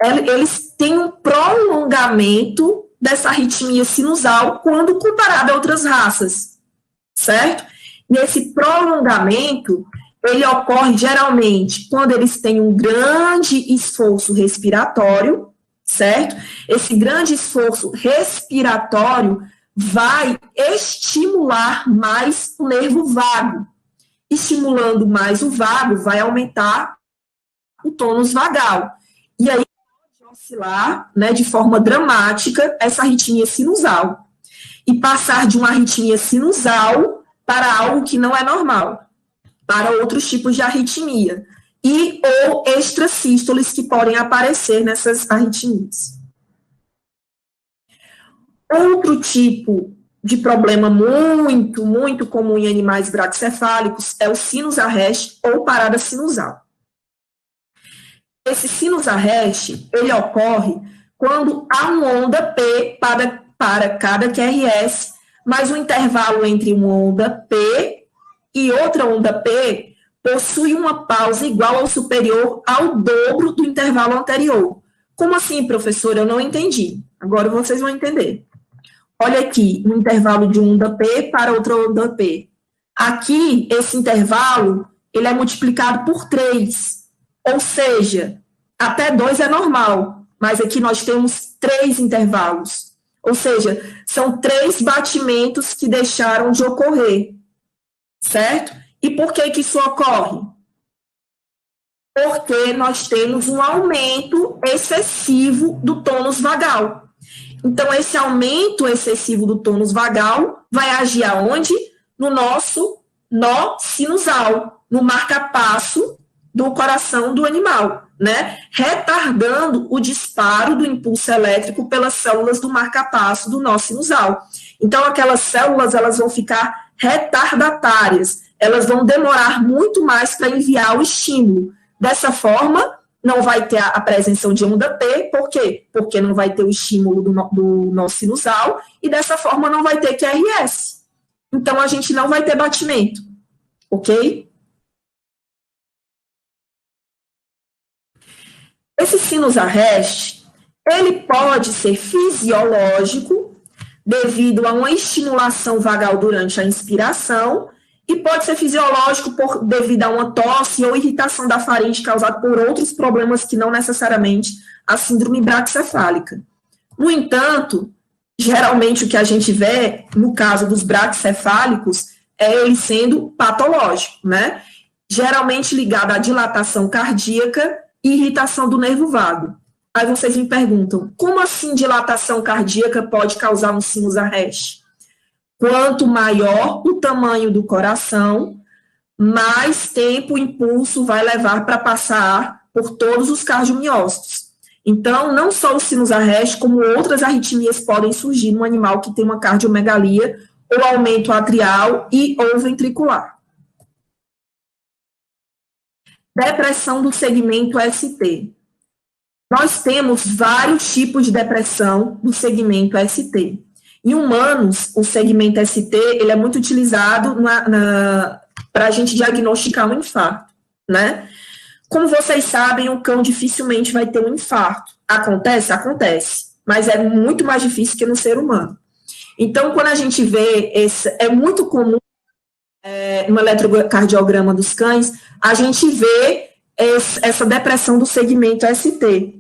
eles têm um prolongamento dessa arritmia sinusal quando comparado a outras raças, certo? E esse prolongamento, ele ocorre geralmente quando eles têm um grande esforço respiratório, certo? Esse grande esforço respiratório vai estimular mais o nervo vago. Estimulando mais o vago, vai aumentar o tônus vagal. E aí pode oscilar, né, de forma dramática essa arritmia sinusal. E passar de uma arritmia sinusal para algo que não é normal, para outros tipos de arritmia, e ou extrasístoles que podem aparecer nessas arritmias. Outro tipo de problema muito, muito comum em animais braquicefálicos é o sinus arrest ou parada sinusal. Esse sinus arrest, ele ocorre quando há uma onda P para cada QRS, mas o intervalo entre uma onda P e outra onda P possui uma pausa igual ou superior ao dobro do intervalo anterior. Como assim, professora? Eu não entendi. Agora vocês vão entender. Olha aqui, um intervalo de onda P para outra onda P. Aqui, esse intervalo, ele é multiplicado por 3. Ou seja, até 2 é normal, mas aqui nós temos 3 intervalos. Ou seja, são 3 batimentos que deixaram de ocorrer, certo? E por que isso ocorre? Porque nós temos um aumento excessivo do tônus vagal. Então, esse aumento excessivo do tônus vagal vai agir aonde? No nosso nó sinusal, no marcapasso do coração do animal, né? Retardando o disparo do impulso elétrico pelas células do marcapasso do nó sinusal. Então, aquelas células, elas vão ficar retardatárias, elas vão demorar muito mais para enviar o estímulo. Dessa forma, não vai ter a presença de onda P, por quê? Porque não vai ter o estímulo do nó sinusal, e dessa forma não vai ter QRS. Então, a gente não vai ter batimento, ok? Esse sinus arrest, ele pode ser fisiológico, devido a uma estimulação vagal durante a inspiração, e pode ser fisiológico devido a uma tosse ou irritação da faringe causada por outros problemas que não necessariamente a síndrome braquicefálica. No entanto, geralmente o que a gente vê, no caso dos braquicefálicos, é ele sendo patológico, né? Geralmente ligado à dilatação cardíaca e irritação do nervo vago. Aí vocês me perguntam, como assim dilatação cardíaca pode causar um sinus arrest? Quanto maior o tamanho do coração, mais tempo o impulso vai levar para passar por todos os cardiomiócitos. Então, não só o sinus arrest, como outras arritmias podem surgir no animal que tem uma cardiomegalia ou aumento atrial e ou ventricular. Depressão do segmento ST. Nós temos vários tipos de depressão do segmento ST. Em humanos, o segmento ST, ele é muito utilizado para a gente diagnosticar um infarto, né? Como vocês sabem, o cão dificilmente vai ter um infarto. Acontece? Acontece. Mas é muito mais difícil que no ser humano. Então, quando a gente vê, é muito comum, no eletrocardiograma dos cães, a gente vê essa depressão do segmento ST.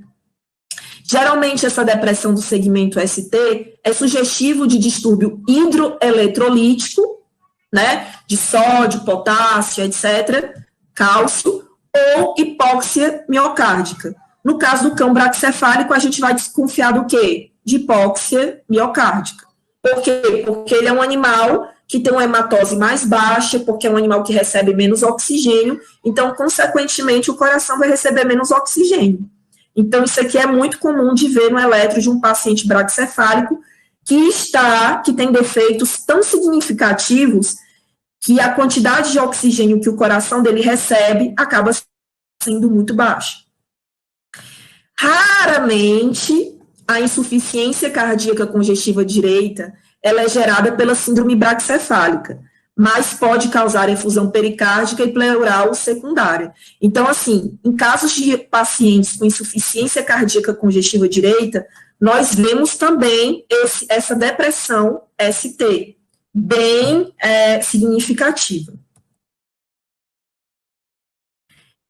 Geralmente, essa depressão do segmento ST é sugestivo de distúrbio hidroeletrolítico, né, de sódio, potássio, etc., cálcio, ou hipóxia miocárdica. No caso do cão braquicefálico, a gente vai desconfiar do quê? De hipóxia miocárdica. Por quê? Porque ele é um animal que tem uma hematose mais baixa, porque é um animal que recebe menos oxigênio, então, consequentemente, o coração vai receber menos oxigênio. Então, isso aqui é muito comum de ver no eletro de um paciente braquicefálico que tem defeitos tão significativos que a quantidade de oxigênio que o coração dele recebe acaba sendo muito baixa. Raramente, a insuficiência cardíaca congestiva direita, ela é gerada pela síndrome braquicefálica, mas pode causar efusão pericárdica e pleural secundária. Então, assim, em casos de pacientes com insuficiência cardíaca congestiva direita, nós vemos também essa depressão ST, bem significativa.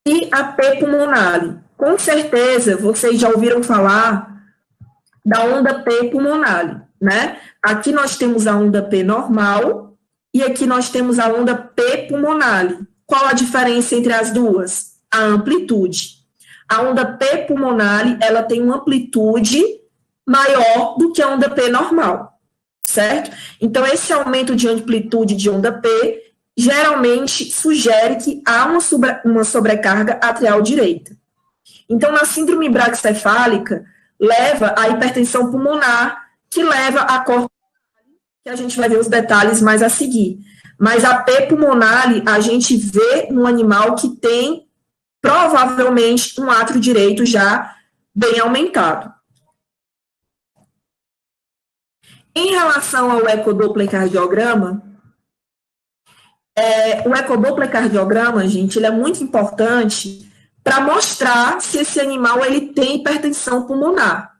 E a P pulmonale. Com certeza, vocês já ouviram falar da onda P pulmonale, né? Aqui nós temos a onda P normal e aqui nós temos a onda P pulmonale. Qual a diferença entre as duas? A amplitude. A onda P pulmonale, ela tem uma amplitude maior do que a onda P normal, certo? Então, esse aumento de amplitude de onda P geralmente sugere que há uma sobrecarga atrial direita. Então, na síndrome braquicefálica, leva à hipertensão pulmonar, que leva a cor, que a gente vai ver os detalhes mais a seguir. Mas a P pulmonale, a gente vê no animal que tem, provavelmente, um átrio direito já bem aumentado. Em relação ao ecodopplercardiograma, o ecodopplercardiograma, gente, ele é muito importante para mostrar se esse animal ele tem hipertensão pulmonar,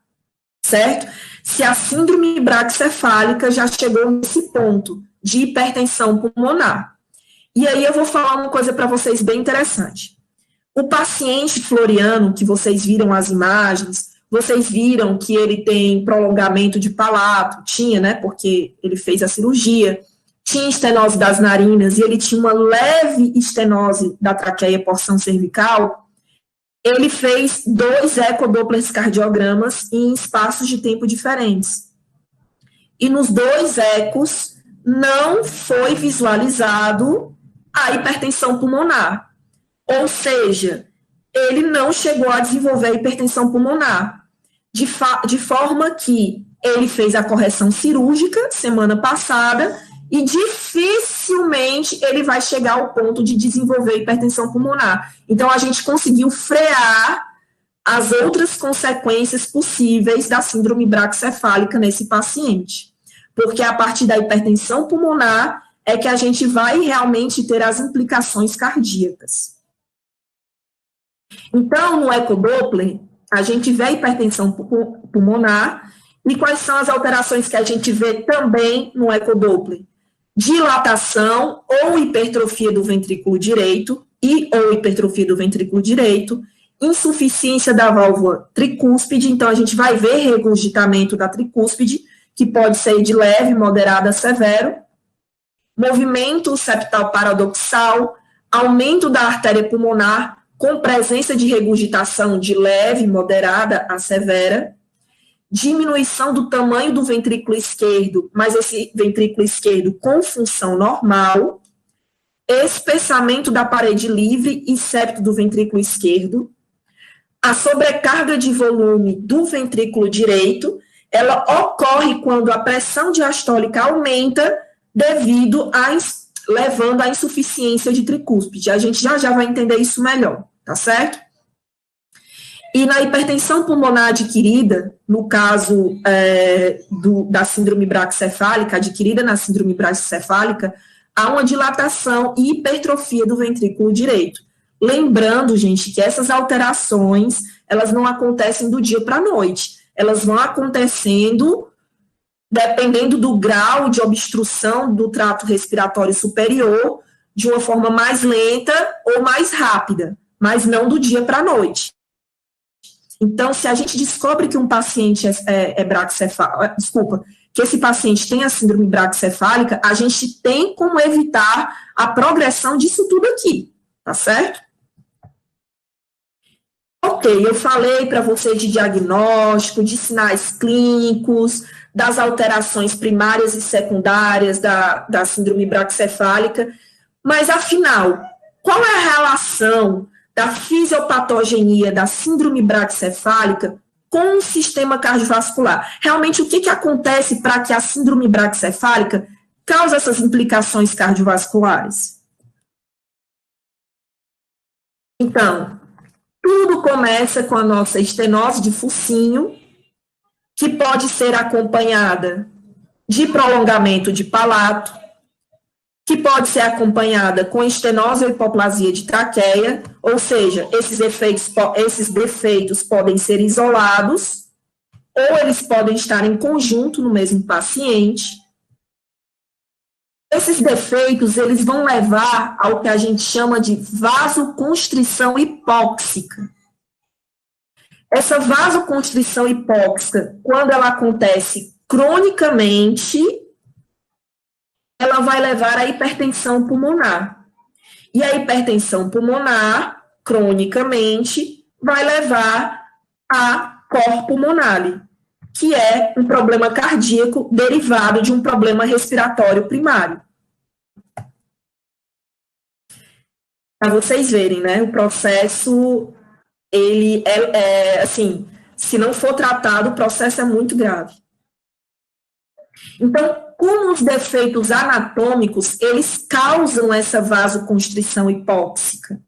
certo? Se a síndrome braquicefálica já chegou nesse ponto de hipertensão pulmonar. E aí eu vou falar uma coisa para vocês bem interessante. O paciente Floriano, que vocês viram as imagens, vocês viram que ele tem prolongamento de palato, tinha, né, porque ele fez a cirurgia, tinha estenose das narinas e ele tinha uma leve estenose da traqueia porção cervical. Ele fez 2 ecodopplercardiogramas em espaços de tempo diferentes. E nos 2 ecos não foi visualizado a hipertensão pulmonar. Ou seja, ele não chegou a desenvolver a hipertensão pulmonar. De forma que ele fez a correção cirúrgica semana passada e dificilmente ele vai chegar ao ponto de desenvolver hipertensão pulmonar. Então, a gente conseguiu frear as outras consequências possíveis da síndrome braquicefálica nesse paciente. Porque a partir da hipertensão pulmonar é que a gente vai realmente ter as implicações cardíacas. Então, no ecodoppler, a gente vê a hipertensão pulmonar e quais são as alterações que a gente vê também no ecodoppler? Dilatação ou hipertrofia do ventrículo direito ou hipertrofia do ventrículo direito, insuficiência da válvula tricúspide, então a gente vai ver regurgitamento da tricúspide, que pode ser de leve, moderado a severo, movimento septal paradoxal, aumento da artéria pulmonar, com presença de regurgitação de leve, moderada a severa, diminuição do tamanho do ventrículo esquerdo, mas esse ventrículo esquerdo com função normal, espessamento da parede livre e septo do ventrículo esquerdo, a sobrecarga de volume do ventrículo direito, ela ocorre quando a pressão diastólica aumenta levando à insuficiência de tricúspide. A gente já vai entender isso melhor, tá certo? E na hipertensão pulmonar adquirida, no caso da síndrome braquicefálica, adquirida na síndrome braquicefálica, há uma dilatação e hipertrofia do ventrículo direito. Lembrando, gente, que essas alterações, elas não acontecem do dia para a noite. Elas vão acontecendo dependendo do grau de obstrução do trato respiratório superior, de uma forma mais lenta ou mais rápida, mas não do dia para a noite. Então, se a gente descobre que um paciente que esse paciente tem a síndrome braquicefálica, a gente tem como evitar a progressão disso tudo aqui, tá certo? Ok, eu falei para você de diagnóstico, de sinais clínicos, das alterações primárias e secundárias da síndrome braquicefálica, mas afinal, qual é a relação da fisiopatogenia da síndrome braquicefálica com o sistema cardiovascular? Realmente, o que acontece para que a síndrome braquicefálica cause essas implicações cardiovasculares? Então, tudo começa com a nossa estenose de focinho, que pode ser acompanhada de prolongamento de palato, que pode ser acompanhada com estenose ou hipoplasia de traqueia, ou seja, esses defeitos podem ser isolados, ou eles podem estar em conjunto no mesmo paciente. Esses defeitos, eles vão levar ao que a gente chama de vasoconstrição hipóxica. Essa vasoconstrição hipóxica, quando ela acontece cronicamente, ela vai levar à hipertensão pulmonar. E a hipertensão pulmonar, cronicamente, vai levar a cor pulmonale, que é um problema cardíaco derivado de um problema respiratório primário. Para vocês verem, né, o processo, ele assim, se não for tratado, o processo é muito grave. Então, como os defeitos anatômicos, eles causam essa vasoconstrição hipóxica.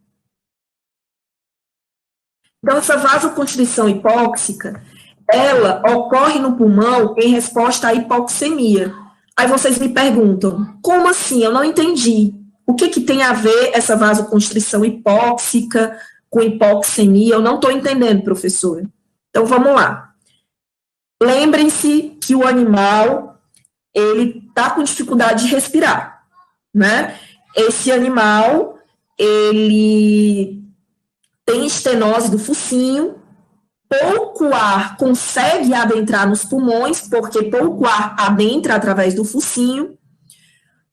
Então, essa vasoconstrição hipóxica, ela ocorre no pulmão em resposta à hipoxemia. Aí vocês me perguntam, como assim? Eu não entendi. O que tem a ver essa vasoconstrição hipóxica com hipoxemia? Eu não estou entendendo, professora. Então, vamos lá. Lembrem-se que o animal, ele está com dificuldade de respirar, né? Esse animal, ele tem estenose do focinho, pouco ar consegue adentrar nos pulmões, porque pouco ar adentra através do focinho.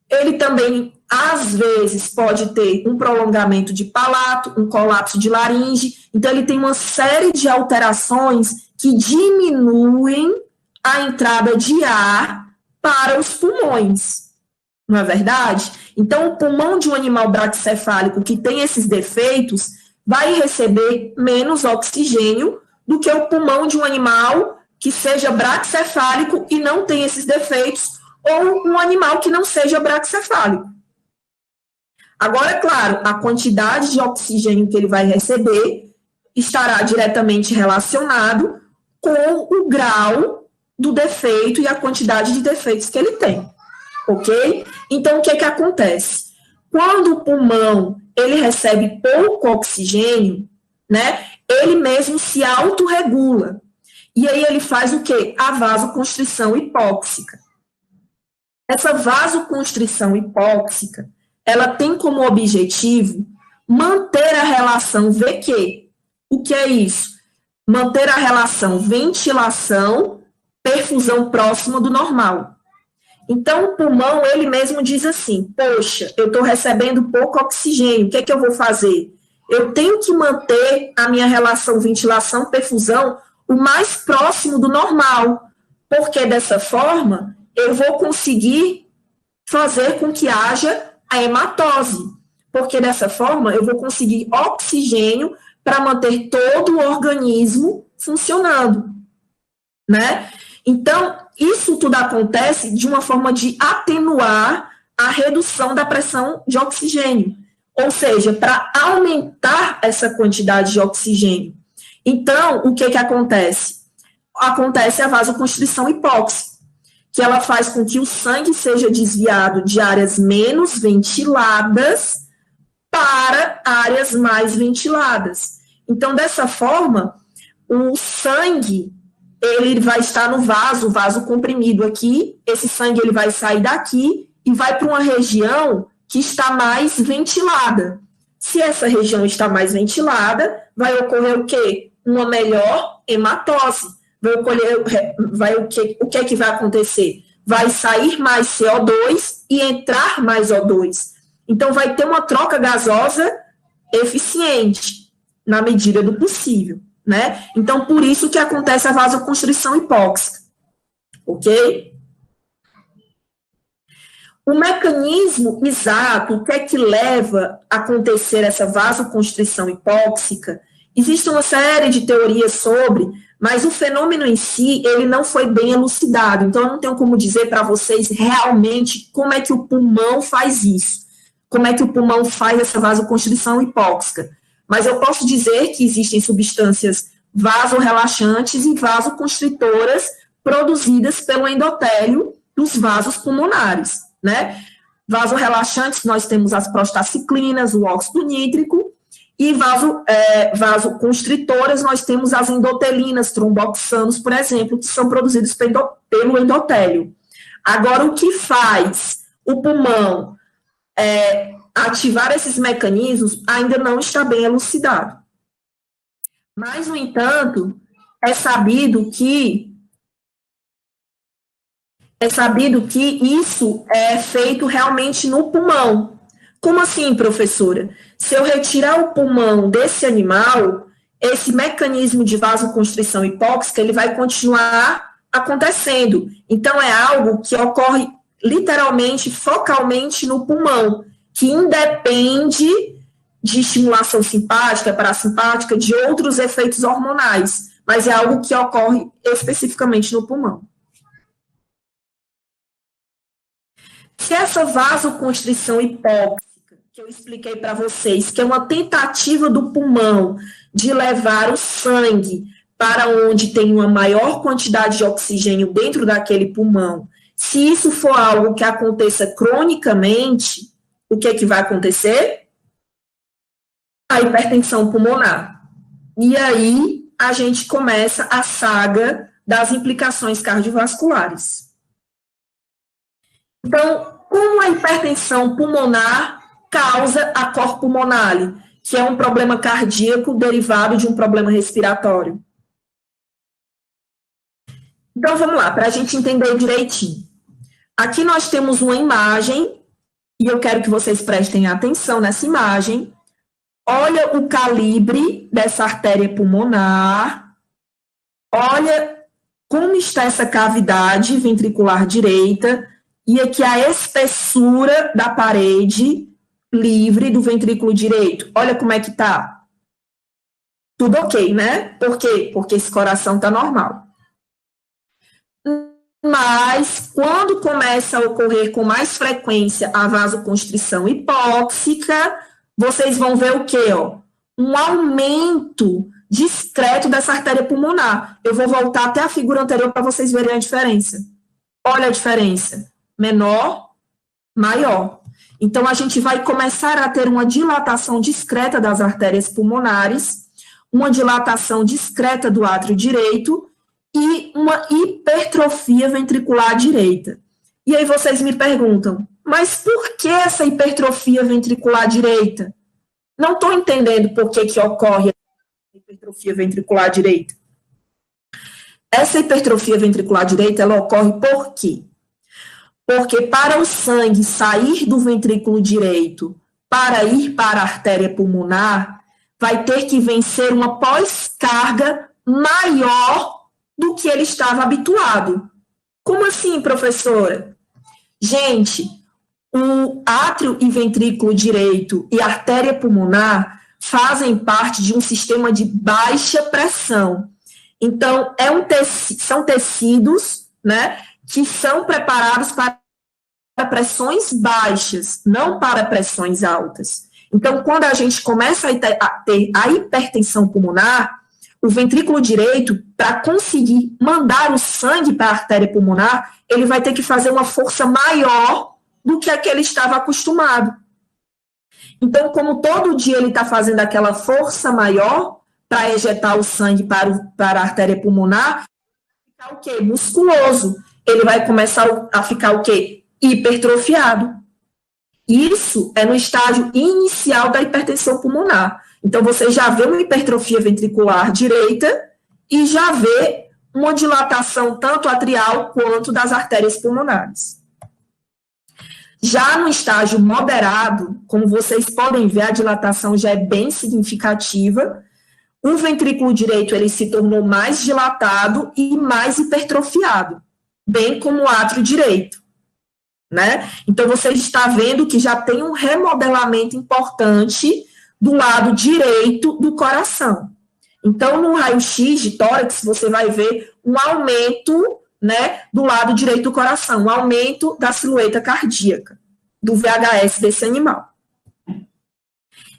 Ele também, às vezes, pode ter um prolongamento de palato, um colapso de laringe. Então, ele tem uma série de alterações que diminuem a entrada de ar para os pulmões. Não é verdade? Então, o pulmão de um animal braquicefálico que tem esses defeitos vai receber menos oxigênio do que o pulmão de um animal que seja braquicefálico e não tem esses defeitos, ou um animal que não seja braquicefálico. Agora, é claro, a quantidade de oxigênio que ele vai receber estará diretamente relacionado com o grau do defeito e a quantidade de defeitos que ele tem, ok? Então, o que acontece? Quando o pulmão, ele recebe pouco oxigênio, né, ele mesmo se autorregula. E aí ele faz o quê? A vasoconstrição hipóxica. Essa vasoconstrição hipóxica, ela tem como objetivo manter a relação VQ. O que é isso? Manter a relação ventilação-perfusão próxima do normal. Então, o pulmão, ele mesmo diz assim, poxa, eu estou recebendo pouco oxigênio, o que é que eu vou fazer? Eu tenho que manter a minha relação ventilação-perfusão o mais próximo do normal, porque dessa forma eu vou conseguir fazer com que haja a hematose, porque dessa forma eu vou conseguir oxigênio para manter todo o organismo funcionando, né? Então, isso tudo acontece de uma forma de atenuar a redução da pressão de oxigênio, ou seja, para aumentar essa quantidade de oxigênio. Então, o que acontece? Acontece a vasoconstrição hipóxica, que ela faz com que o sangue seja desviado de áreas menos ventiladas para áreas mais ventiladas. Então, dessa forma, o sangue, ele vai estar no vaso, o vaso comprimido aqui, esse sangue ele vai sair daqui e vai para uma região que está mais ventilada. Se essa região está mais ventilada, vai ocorrer o quê? Uma melhor hematose. O que é que vai acontecer? Vai sair mais CO2 e entrar mais O2. Então, vai ter uma troca gasosa eficiente. na medida do possível, né? Então, por isso que acontece a vasoconstrição hipóxica, ok? O mecanismo exato, o que é que leva a acontecer essa vasoconstrição hipóxica, existe uma série de teorias sobre, mas o fenômeno em si, ele não foi bem elucidado, então eu não tenho como dizer para vocês realmente como é que o pulmão faz isso, como é que o pulmão faz essa vasoconstrição hipóxica, mas eu posso dizer que existem substâncias vasorrelaxantes e vasoconstritoras produzidas pelo endotélio dos vasos pulmonares, né? Vasorrelaxantes, nós temos as prostaciclinas, o óxido nítrico, e vasoconstritoras, nós temos as endotelinas, tromboxanos, por exemplo, que são produzidos pelo endotélio. Agora, o que faz o pulmão ativar esses mecanismos ainda não está bem elucidado. Mas, no entanto, é sabido que isso é feito realmente no pulmão. Como assim, professora? Se eu retirar o pulmão desse animal, esse mecanismo de vasoconstrição hipóxica, ele vai continuar acontecendo. Então, é algo que ocorre literalmente, focalmente no pulmão, que independe de estimulação simpática, parasimpática, de outros efeitos hormonais, mas é algo que ocorre especificamente no pulmão. Se essa vasoconstrição hipóxica, que eu expliquei para vocês, que é uma tentativa do pulmão de levar o sangue para onde tem uma maior quantidade de oxigênio dentro daquele pulmão, se isso for algo que aconteça cronicamente, o que é que vai acontecer? A hipertensão pulmonar. E aí, a gente começa a saga das implicações cardiovasculares. Então, como a hipertensão pulmonar causa a cor pulmonale, que é um problema cardíaco derivado de um problema respiratório? Então, vamos lá, para a gente entender direitinho. Aqui nós temos uma imagem, e eu quero que vocês prestem atenção nessa imagem. Olha o calibre dessa artéria pulmonar. Olha como está essa cavidade ventricular direita. E aqui a espessura da parede livre do ventrículo direito. Olha como é que tá. Tudo ok, né? Por quê? Porque esse coração tá normal. Mas, quando começa a ocorrer com mais frequência a vasoconstrição hipóxica, vocês vão ver o quê? Ó? Um aumento discreto dessa artéria pulmonar. Eu vou voltar até a figura anterior para vocês verem a diferença. Olha a diferença. Menor, maior. Então, a gente vai começar a ter uma dilatação discreta das artérias pulmonares, uma dilatação discreta do átrio direito e uma hipertrofia ventricular direita. E aí vocês me perguntam, mas por que essa hipertrofia ventricular direita? Não estou entendendo por que ocorre a hipertrofia ventricular direita. Essa hipertrofia ventricular direita, ela ocorre por quê? Porque para o sangue sair do ventrículo direito para ir para a artéria pulmonar, vai ter que vencer uma pós-carga maior do que ele estava habituado. Como assim, professora? Gente, o átrio e ventrículo direito e a artéria pulmonar fazem parte de um sistema de baixa pressão. Então, são tecidos, né, que são preparados para pressões baixas, não para pressões altas. Então, quando a gente começa a ter a hipertensão pulmonar, o ventrículo direito, para conseguir mandar o sangue para a artéria pulmonar, ele vai ter que fazer uma força maior do que a que ele estava acostumado. Então, como todo dia ele está fazendo aquela força maior para ejetar o sangue para a artéria pulmonar, vai ficar o quê? Musculoso. Ele vai começar a ficar o quê? Hipertrofiado. Isso é no estágio inicial da hipertensão pulmonar. Então, você já vê uma hipertrofia ventricular direita e já vê uma dilatação tanto atrial quanto das artérias pulmonares. Já no estágio moderado, como vocês podem ver, a dilatação já é bem significativa, o ventrículo direito ele se tornou mais dilatado e mais hipertrofiado, bem como o átrio direito, né? Então, você está vendo que já tem um remodelamento importante do lado direito do coração. Então, no raio-x de tórax, você vai ver um aumento, né, do lado direito do coração, um aumento da silhueta cardíaca, do VHS desse animal.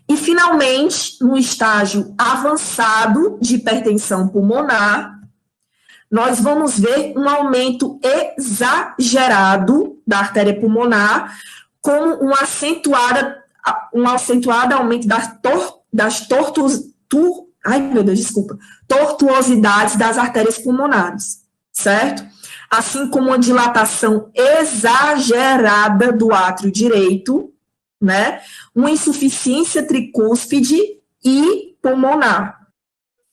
E, finalmente, no estágio avançado de hipertensão pulmonar, nós vamos ver um aumento exagerado da artéria pulmonar, com um acentuado aumento das tortuosidades das artérias pulmonares, certo? Assim como uma dilatação exagerada do átrio direito, né? Uma insuficiência tricúspide e pulmonar.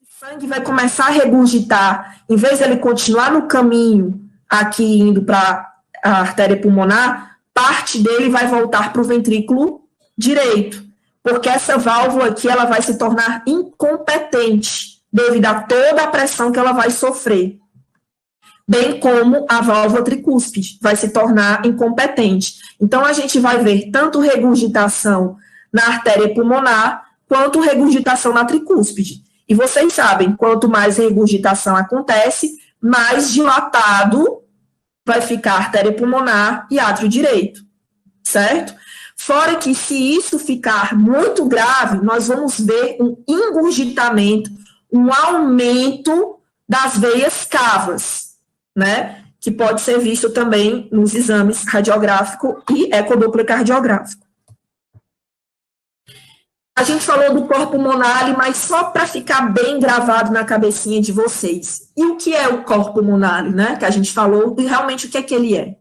O sangue vai começar a regurgitar, em vez de ele continuar no caminho aqui indo para a artéria pulmonar, parte dele vai voltar para o ventrículo direito, porque essa válvula aqui ela vai se tornar incompetente devido a toda a pressão que ela vai sofrer, bem como a válvula tricúspide vai se tornar incompetente. Então, a gente vai ver tanto regurgitação na artéria pulmonar, quanto regurgitação na tricúspide. E vocês sabem, quanto mais regurgitação acontece, mais dilatado vai ficar a artéria pulmonar e átrio direito, certo? Fora que, se isso ficar muito grave, nós vamos ver um engurgitamento, um aumento das veias cavas, né? Que pode ser visto também nos exames radiográfico e ecodopplercardiográfico. A gente falou do corpo pulmonar, mas só para ficar bem gravado na cabecinha de vocês. E o que é o corpo pulmonar, né? Que a gente falou, e realmente o que é que ele é?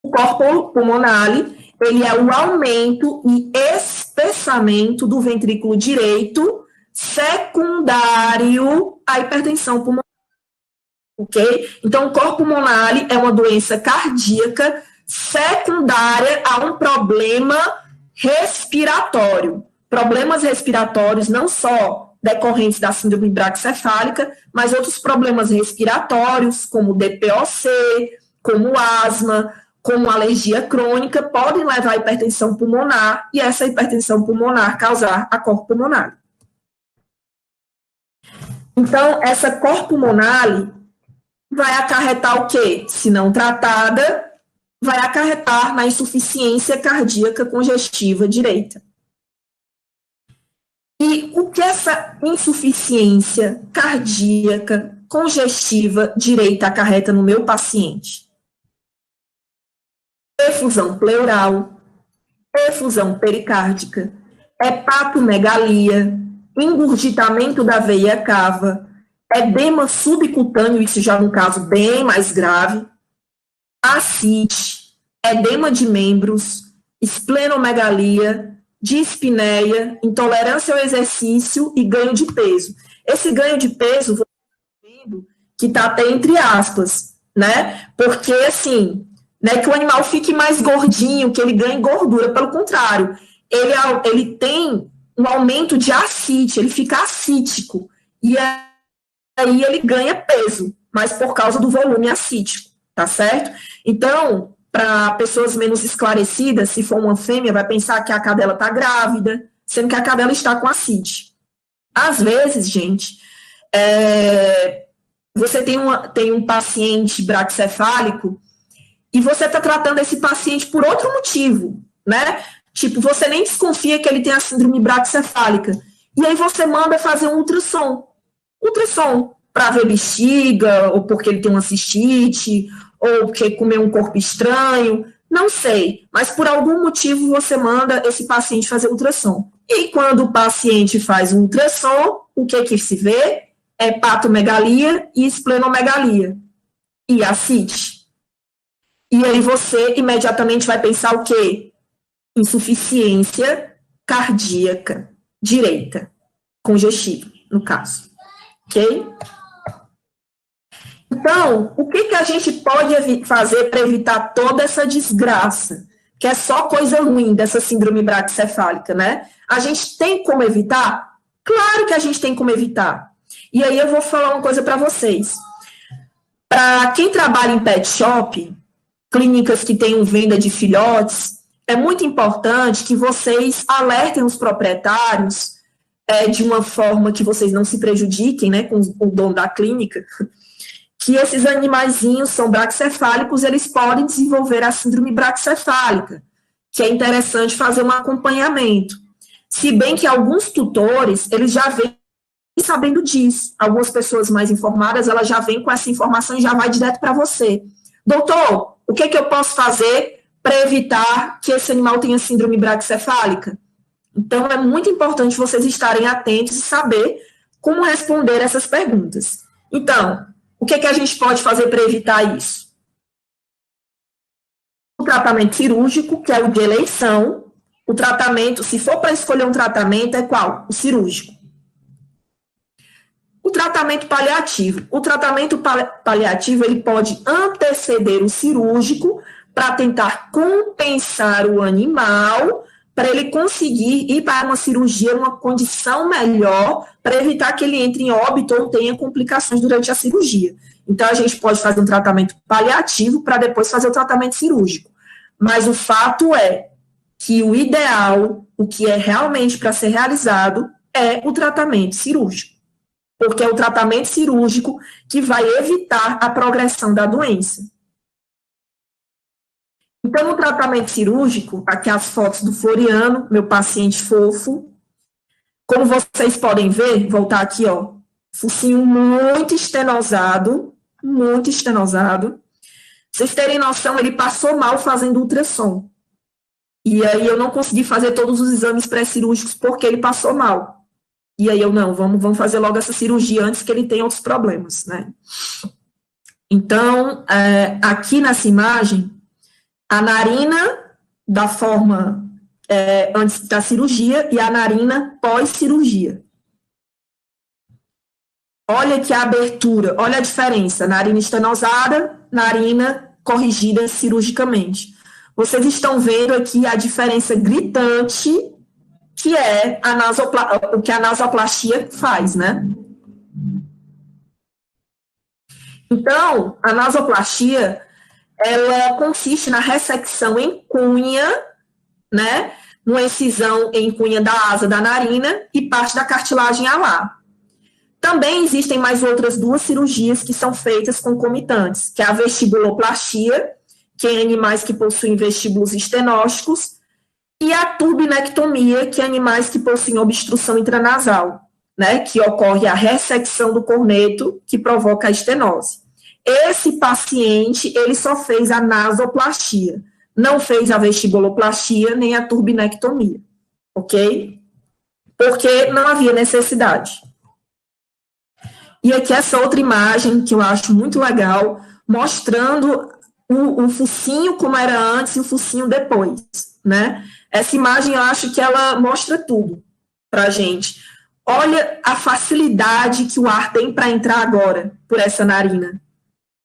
O corpo pulmonar, ele é o aumento e espessamento do ventrículo direito secundário à hipertensão pulmonar. Ok? Então, o corpo pulmonar é uma doença cardíaca secundária a um problema respiratório. Problemas respiratórios não só decorrentes da síndrome braquicefálica, mas outros problemas respiratórios, como DPOC, como asma, como alergia crônica, podem levar à hipertensão pulmonar, e essa hipertensão pulmonar causar a cor pulmonar. Então, essa cor pulmonar vai acarretar o quê? Se não tratada, vai acarretar na insuficiência cardíaca congestiva direita. E o que essa insuficiência cardíaca congestiva direita acarreta no meu paciente? Efusão pleural, efusão pericárdica, hepatomegalia, engurgitamento da veia cava, edema subcutâneo, isso já num caso bem mais grave, ascite, edema de membros, esplenomegalia, dispneia, intolerância ao exercício e ganho de peso. Esse ganho de peso, você está vendo que está até entre aspas, né? Porque, assim, não é que o animal fique mais gordinho, que ele ganhe gordura, pelo contrário, ele tem um aumento de ascite, ele fica ascítico, e aí ele ganha peso, mas por causa do volume ascítico, tá certo? Então, para pessoas menos esclarecidas, se for uma fêmea, vai pensar que a cadela está grávida, sendo que a cadela está com ascite. Às vezes, gente, você tem um paciente braquicefálico e você está tratando esse paciente por outro motivo, né? Tipo, você nem desconfia que ele tem a síndrome braquicefálica. E aí você manda fazer um ultrassom para ver bexiga, ou porque ele tem uma cistite, ou porque comeu um corpo estranho, não sei. Mas por algum motivo você manda esse paciente fazer ultrassom. E quando o paciente faz um ultrassom, o que se vê? Hepatomegalia e esplenomegalia. E ascite. E aí você imediatamente vai pensar o quê? Insuficiência cardíaca direita, congestiva, no caso. Ok? Então, o que a gente pode fazer para evitar toda essa desgraça, que é só coisa ruim dessa síndrome braquicefálica, né? A gente tem como evitar? Claro que a gente tem como evitar. E aí eu vou falar uma coisa para vocês. Para quem trabalha em pet shop, clínicas que tenham venda de filhotes, é muito importante que vocês alertem os proprietários de uma forma que vocês não se prejudiquem, né, com o dono da clínica, que esses animaizinhos são braquicefálicos, eles podem desenvolver a síndrome braquicefálica, que é interessante fazer um acompanhamento. Se bem que alguns tutores, eles já vêm sabendo disso. Algumas pessoas mais informadas, elas já vêm com essa informação e já vai direto para você. Doutor, o que é que eu posso fazer para evitar que esse animal tenha síndrome braquicefálica? Então, é muito importante vocês estarem atentos e saber como responder essas perguntas. Então, o que é que a gente pode fazer para evitar isso? O tratamento cirúrgico, que é o de eleição. O tratamento, se for para escolher um tratamento, é qual? O cirúrgico. O tratamento paliativo. O tratamento paliativo, ele pode anteceder o cirúrgico para tentar compensar o animal, para ele conseguir ir para uma cirurgia numa condição melhor, para evitar que ele entre em óbito ou tenha complicações durante a cirurgia. Então, a gente pode fazer um tratamento paliativo para depois fazer o tratamento cirúrgico. Mas o fato é que o ideal, o que é realmente para ser realizado, é o tratamento cirúrgico. Porque é o tratamento cirúrgico que vai evitar a progressão da doença. Então, no tratamento cirúrgico, aqui as fotos do Floriano, meu paciente fofo. Como vocês podem ver, voltar aqui, ó, focinho muito estenosado, muito estenosado. Vocês terem noção, ele passou mal fazendo ultrassom. E aí eu não consegui fazer todos os exames pré-cirúrgicos porque ele passou mal. E aí eu, não, vamos fazer logo essa cirurgia antes que ele tenha outros problemas, né? Então, aqui nessa imagem, a narina da forma antes da cirurgia e a narina pós-cirurgia. Olha aqui a abertura, olha a diferença, narina estenosada, narina corrigida cirurgicamente. Vocês estão vendo aqui a diferença gritante que é o que a nasoplastia faz, né? Então, a nasoplastia, ela consiste na ressecção em cunha, né? Uma incisão em cunha da asa da narina e parte da cartilagem alar. Também existem mais outras duas cirurgias que são feitas concomitantes, que é a vestibuloplastia, que é em animais que possuem vestíbulos estenósticos, e a turbinectomia, que é animais que possuem obstrução intranasal, né, que ocorre a ressecção do corneto, que provoca a estenose. Esse paciente, ele só fez a nasoplastia, não fez a vestibuloplastia nem a turbinectomia, ok? Porque não havia necessidade. E aqui essa outra imagem, que eu acho muito legal, mostrando o focinho como era antes e o focinho depois, né? Essa imagem, eu acho que ela mostra tudo pra gente. Olha a facilidade que o ar tem para entrar agora por essa narina.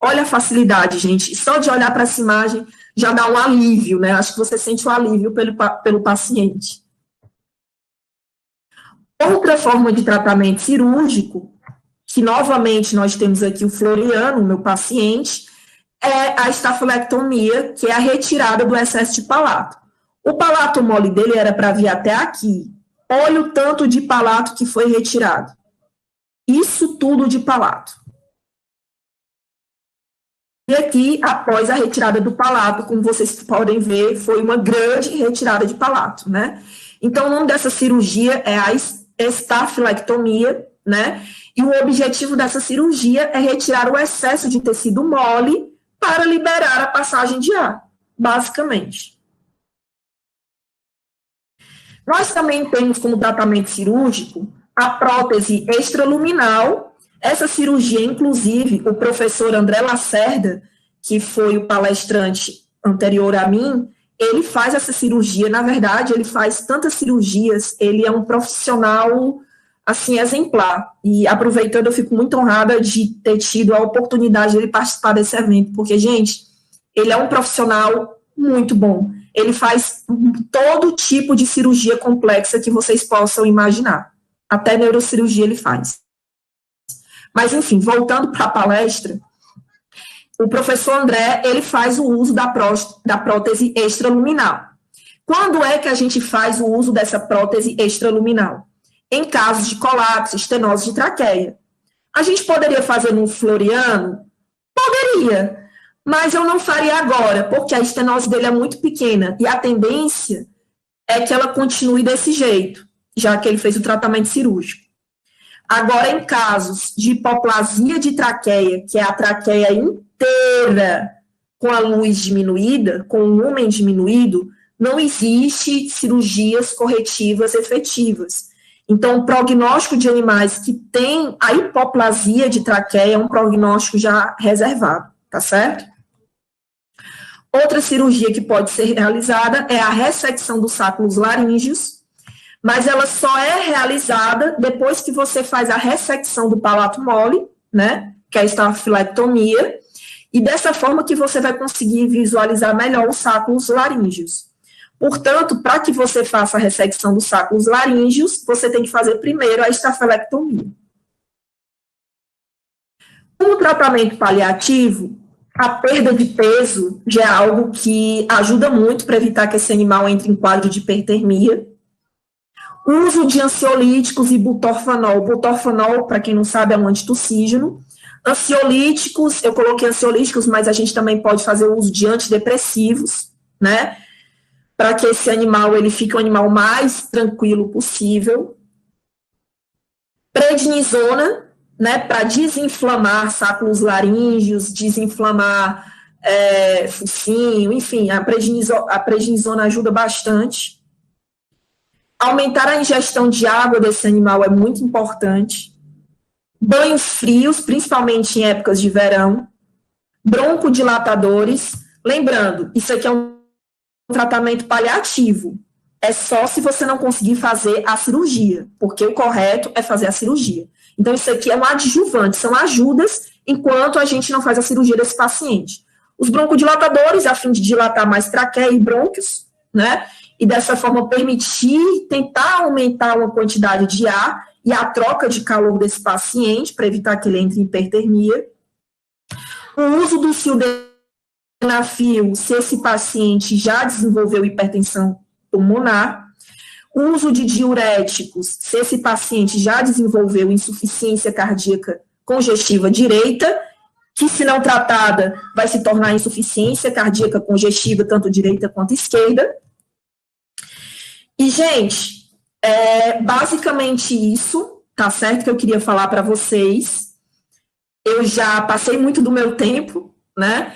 Olha a facilidade, gente. Só de olhar para essa imagem já dá um alívio, né? Acho que você sente um alívio pelo paciente. Outra forma de tratamento cirúrgico, que novamente nós temos aqui o Floriano, meu paciente, é a estafilectomia, que é a retirada do excesso de palato. O palato mole dele era para vir até aqui. Olha o tanto de palato que foi retirado. Isso tudo de palato. E aqui, após a retirada do palato, como vocês podem ver, foi uma grande retirada de palato, né? Então, o nome dessa cirurgia é a estafilectomia, né? E o objetivo dessa cirurgia é retirar o excesso de tecido mole para liberar a passagem de ar, basicamente. Nós também temos como tratamento cirúrgico a prótese extraluminal. Essa cirurgia, inclusive, o professor André Lacerda, que foi o palestrante anterior a mim, ele faz essa cirurgia. Na verdade, ele faz tantas cirurgias, ele é um profissional, assim, exemplar. E, aproveitando, eu fico muito honrada de ter tido a oportunidade de ele participar desse evento, porque, gente, ele é um profissional muito bom. Ele faz todo tipo de cirurgia complexa que vocês possam imaginar. Até neurocirurgia ele faz. Mas, enfim, voltando para a palestra, o professor André, ele faz o uso da prótese extraluminal. Quando é que a gente faz o uso dessa prótese extraluminal? Em casos de colapso, estenose de traqueia. A gente poderia fazer no Floriano? Poderia, mas eu não faria agora, porque a estenose dele é muito pequena e a tendência é que ela continue desse jeito, já que ele fez o tratamento cirúrgico. Agora, em casos de hipoplasia de traqueia, que é a traqueia inteira com a luz diminuída, com o lumen diminuído, não existe cirurgias corretivas efetivas. Então, o prognóstico de animais que têm a hipoplasia de traqueia é um prognóstico já reservado, tá certo? Outra cirurgia que pode ser realizada é a ressecção dos sacos laríngeos, mas ela só é realizada depois que você faz a ressecção do palato mole, né, que é a estafilectomia, e dessa forma que você vai conseguir visualizar melhor os sacos laríngeos. Portanto, para que você faça a ressecção dos sacos laríngeos, você tem que fazer primeiro a estafilectomia. Como tratamento paliativo, a perda de peso já é algo que ajuda muito para evitar que esse animal entre em quadro de hipertermia. O uso de ansiolíticos e butorfanol. Butorfanol, para quem não sabe, é um antitussígeno. Ansiolíticos, eu coloquei ansiolíticos, mas a gente também pode fazer o uso de antidepressivos, né? Para que esse animal ele fique o animal mais tranquilo possível. Prednisona, né, para desinflamar sacos laríngeos, desinflamar focinho, enfim, a prednisona ajuda bastante. Aumentar a ingestão de água desse animal é muito importante. Banhos frios, principalmente em épocas de verão. Broncodilatadores. Lembrando, isso aqui é um tratamento paliativo. É só se você não conseguir fazer a cirurgia, porque o correto é fazer a cirurgia. Então, isso aqui é um adjuvante, são ajudas enquanto a gente não faz a cirurgia desse paciente. Os broncodilatadores, a fim de dilatar mais traqueia e brônquios, né? E dessa forma permitir, tentar aumentar uma quantidade de ar e a troca de calor desse paciente, para evitar que ele entre em hipertermia. O uso do sildenafil, se esse paciente já desenvolveu hipertensão pulmonar. O uso de diuréticos, se esse paciente já desenvolveu insuficiência cardíaca congestiva direita, que se não tratada vai se tornar insuficiência cardíaca congestiva, tanto direita quanto esquerda. E, gente, basicamente isso, tá certo, que eu queria falar para vocês. Eu já passei muito do meu tempo, né?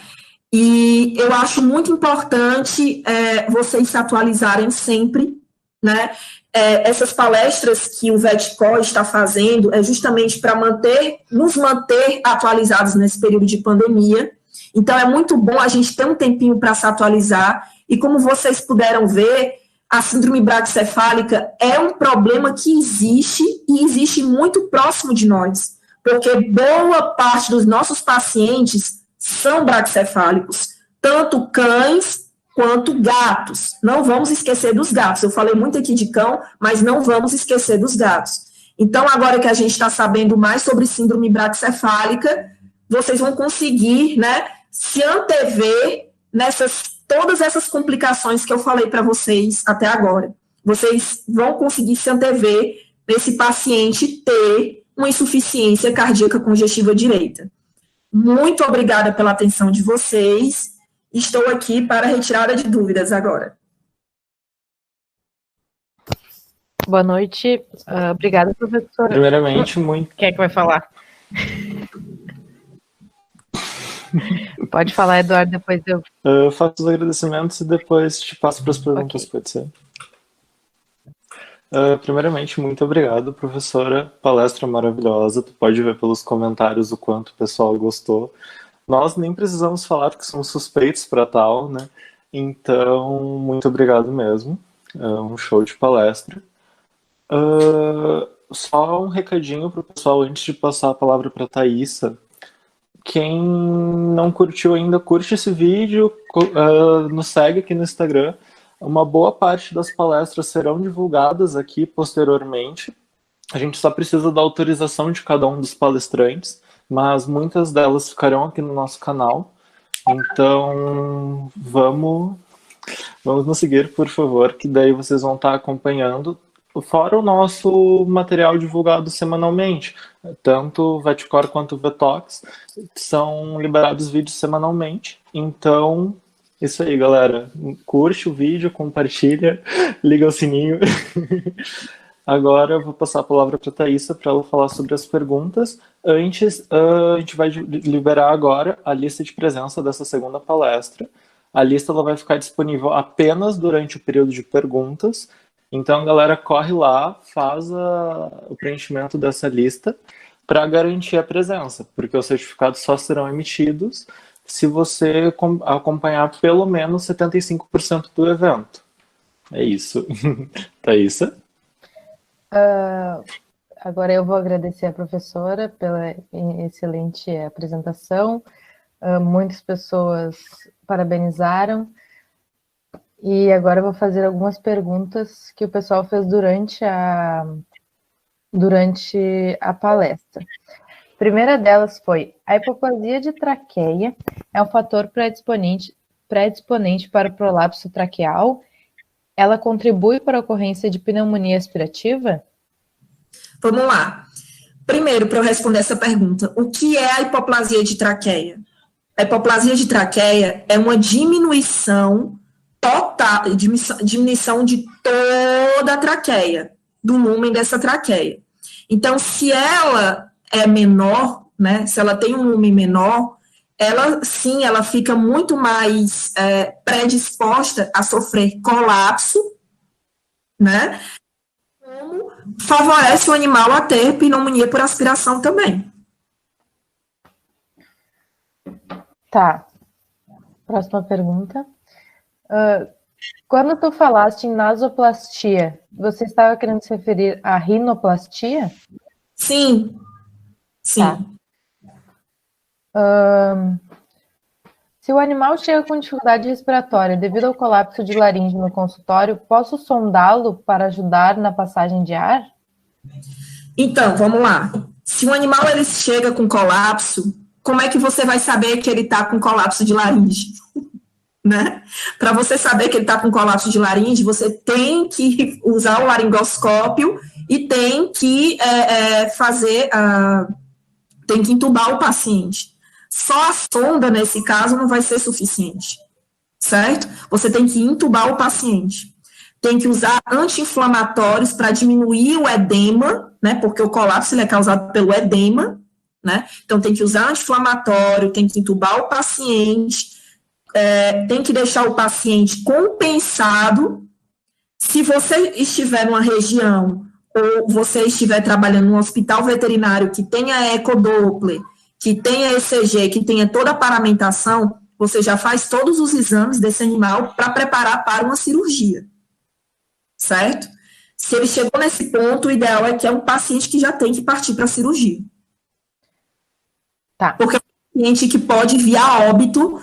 E eu acho muito importante vocês se atualizarem sempre, né? Essas palestras que o VetCor está fazendo é justamente para nos manter atualizados nesse período de pandemia. Então, é muito bom a gente ter um tempinho para se atualizar. E como vocês puderam ver, a síndrome braquicefálica é um problema que existe e existe muito próximo de nós, porque boa parte dos nossos pacientes são braquicefálicos, tanto cães quanto gatos. Não vamos esquecer dos gatos. Eu falei muito aqui de cão, mas não vamos esquecer dos gatos. Então, agora que a gente está sabendo mais sobre síndrome braquicefálica, vocês vão conseguir, né, se antever todas essas complicações que eu falei para vocês até agora. Vocês vão conseguir se antever nesse paciente ter uma insuficiência cardíaca congestiva direita. Muito obrigada pela atenção de vocês. Estou aqui para retirada de dúvidas agora. Boa noite. Obrigada, professora. Primeiramente, muito... Quem é que vai falar? Pode falar, Eduardo, depois eu... Eu faço os agradecimentos e depois te passo para as perguntas, okay. Pode ser? Primeiramente, muito obrigado, professora. Palestra maravilhosa. Tu pode ver pelos comentários o quanto o pessoal gostou. Nós nem precisamos falar porque somos suspeitos para tal, né? Então, muito obrigado mesmo. Um show de palestra. Só um recadinho para o pessoal antes de passar a palavra para a Thaísa. Quem não curtiu ainda, curte esse vídeo, nos segue aqui no Instagram. Uma boa parte das palestras serão divulgadas aqui posteriormente. A gente só precisa da autorização de cada um dos palestrantes, mas muitas delas ficarão aqui no nosso canal. Então, vamos nos seguir, por favor, que daí vocês vão estar acompanhando, fora o nosso material divulgado semanalmente. Tanto o VetCore quanto o Vetox são liberados vídeos semanalmente. Então, isso aí, galera. Curte o vídeo, compartilha, liga o sininho. Agora eu vou passar a palavra para a Thaisa para ela falar sobre as perguntas. Antes, a gente vai liberar agora a lista de presença dessa segunda palestra. A lista ela vai ficar disponível apenas durante o período de perguntas. Então, galera, corre lá, faz o preenchimento dessa lista para garantir a presença, porque os certificados só serão emitidos se você acompanhar pelo menos 75% do evento. É isso. Thaisa? Agora eu vou agradecer a professora pela excelente apresentação. Muitas pessoas parabenizaram. E agora eu vou fazer algumas perguntas que o pessoal fez durante a palestra. A primeira delas foi: a hipoplasia de traqueia é um fator predisponente para o prolapso traqueal? Ela contribui para a ocorrência de pneumonia aspirativa? Vamos lá. Primeiro, para eu responder essa pergunta, o que é a hipoplasia de traqueia? A hipoplasia de traqueia é uma diminuição total, diminuição de toda a traqueia, do lumen dessa traqueia. Então, se ela é menor, né, se ela tem um lumen menor, ela fica muito mais predisposta a sofrer colapso, né, como favorece o animal a ter pneumonia por aspiração também. Tá. Próxima pergunta. Quando tu falaste em nasoplastia, você estava querendo se referir à rinoplastia? Sim. Tá. Se o animal chega com dificuldade respiratória devido ao colapso de laringe no consultório, posso sondá-lo para ajudar na passagem de ar? Então, vamos lá. Se o animal ele chega com colapso, como é que você vai saber que ele está com colapso de laringe? Né? Para você saber que ele está com colapso de laringe, você tem que usar o laringoscópio e tem que tem que intubar o paciente. Só a sonda, nesse caso, não vai ser suficiente, certo? Você tem que intubar o paciente. Tem que usar anti-inflamatórios para diminuir o edema, né? Porque o colapso ele é causado pelo edema, né? Então, tem que usar anti-inflamatório, tem que intubar o paciente, tem que deixar o paciente compensado. Se você estiver numa região ou você estiver trabalhando num hospital veterinário que tenha ecodoppler, que tenha ECG, que tenha toda a paramentação, você já faz todos os exames desse animal para preparar para uma cirurgia, certo? Se ele chegou nesse ponto, o ideal é que é um paciente que já tem que partir para a cirurgia. Tá. Porque é um paciente que pode vir a óbito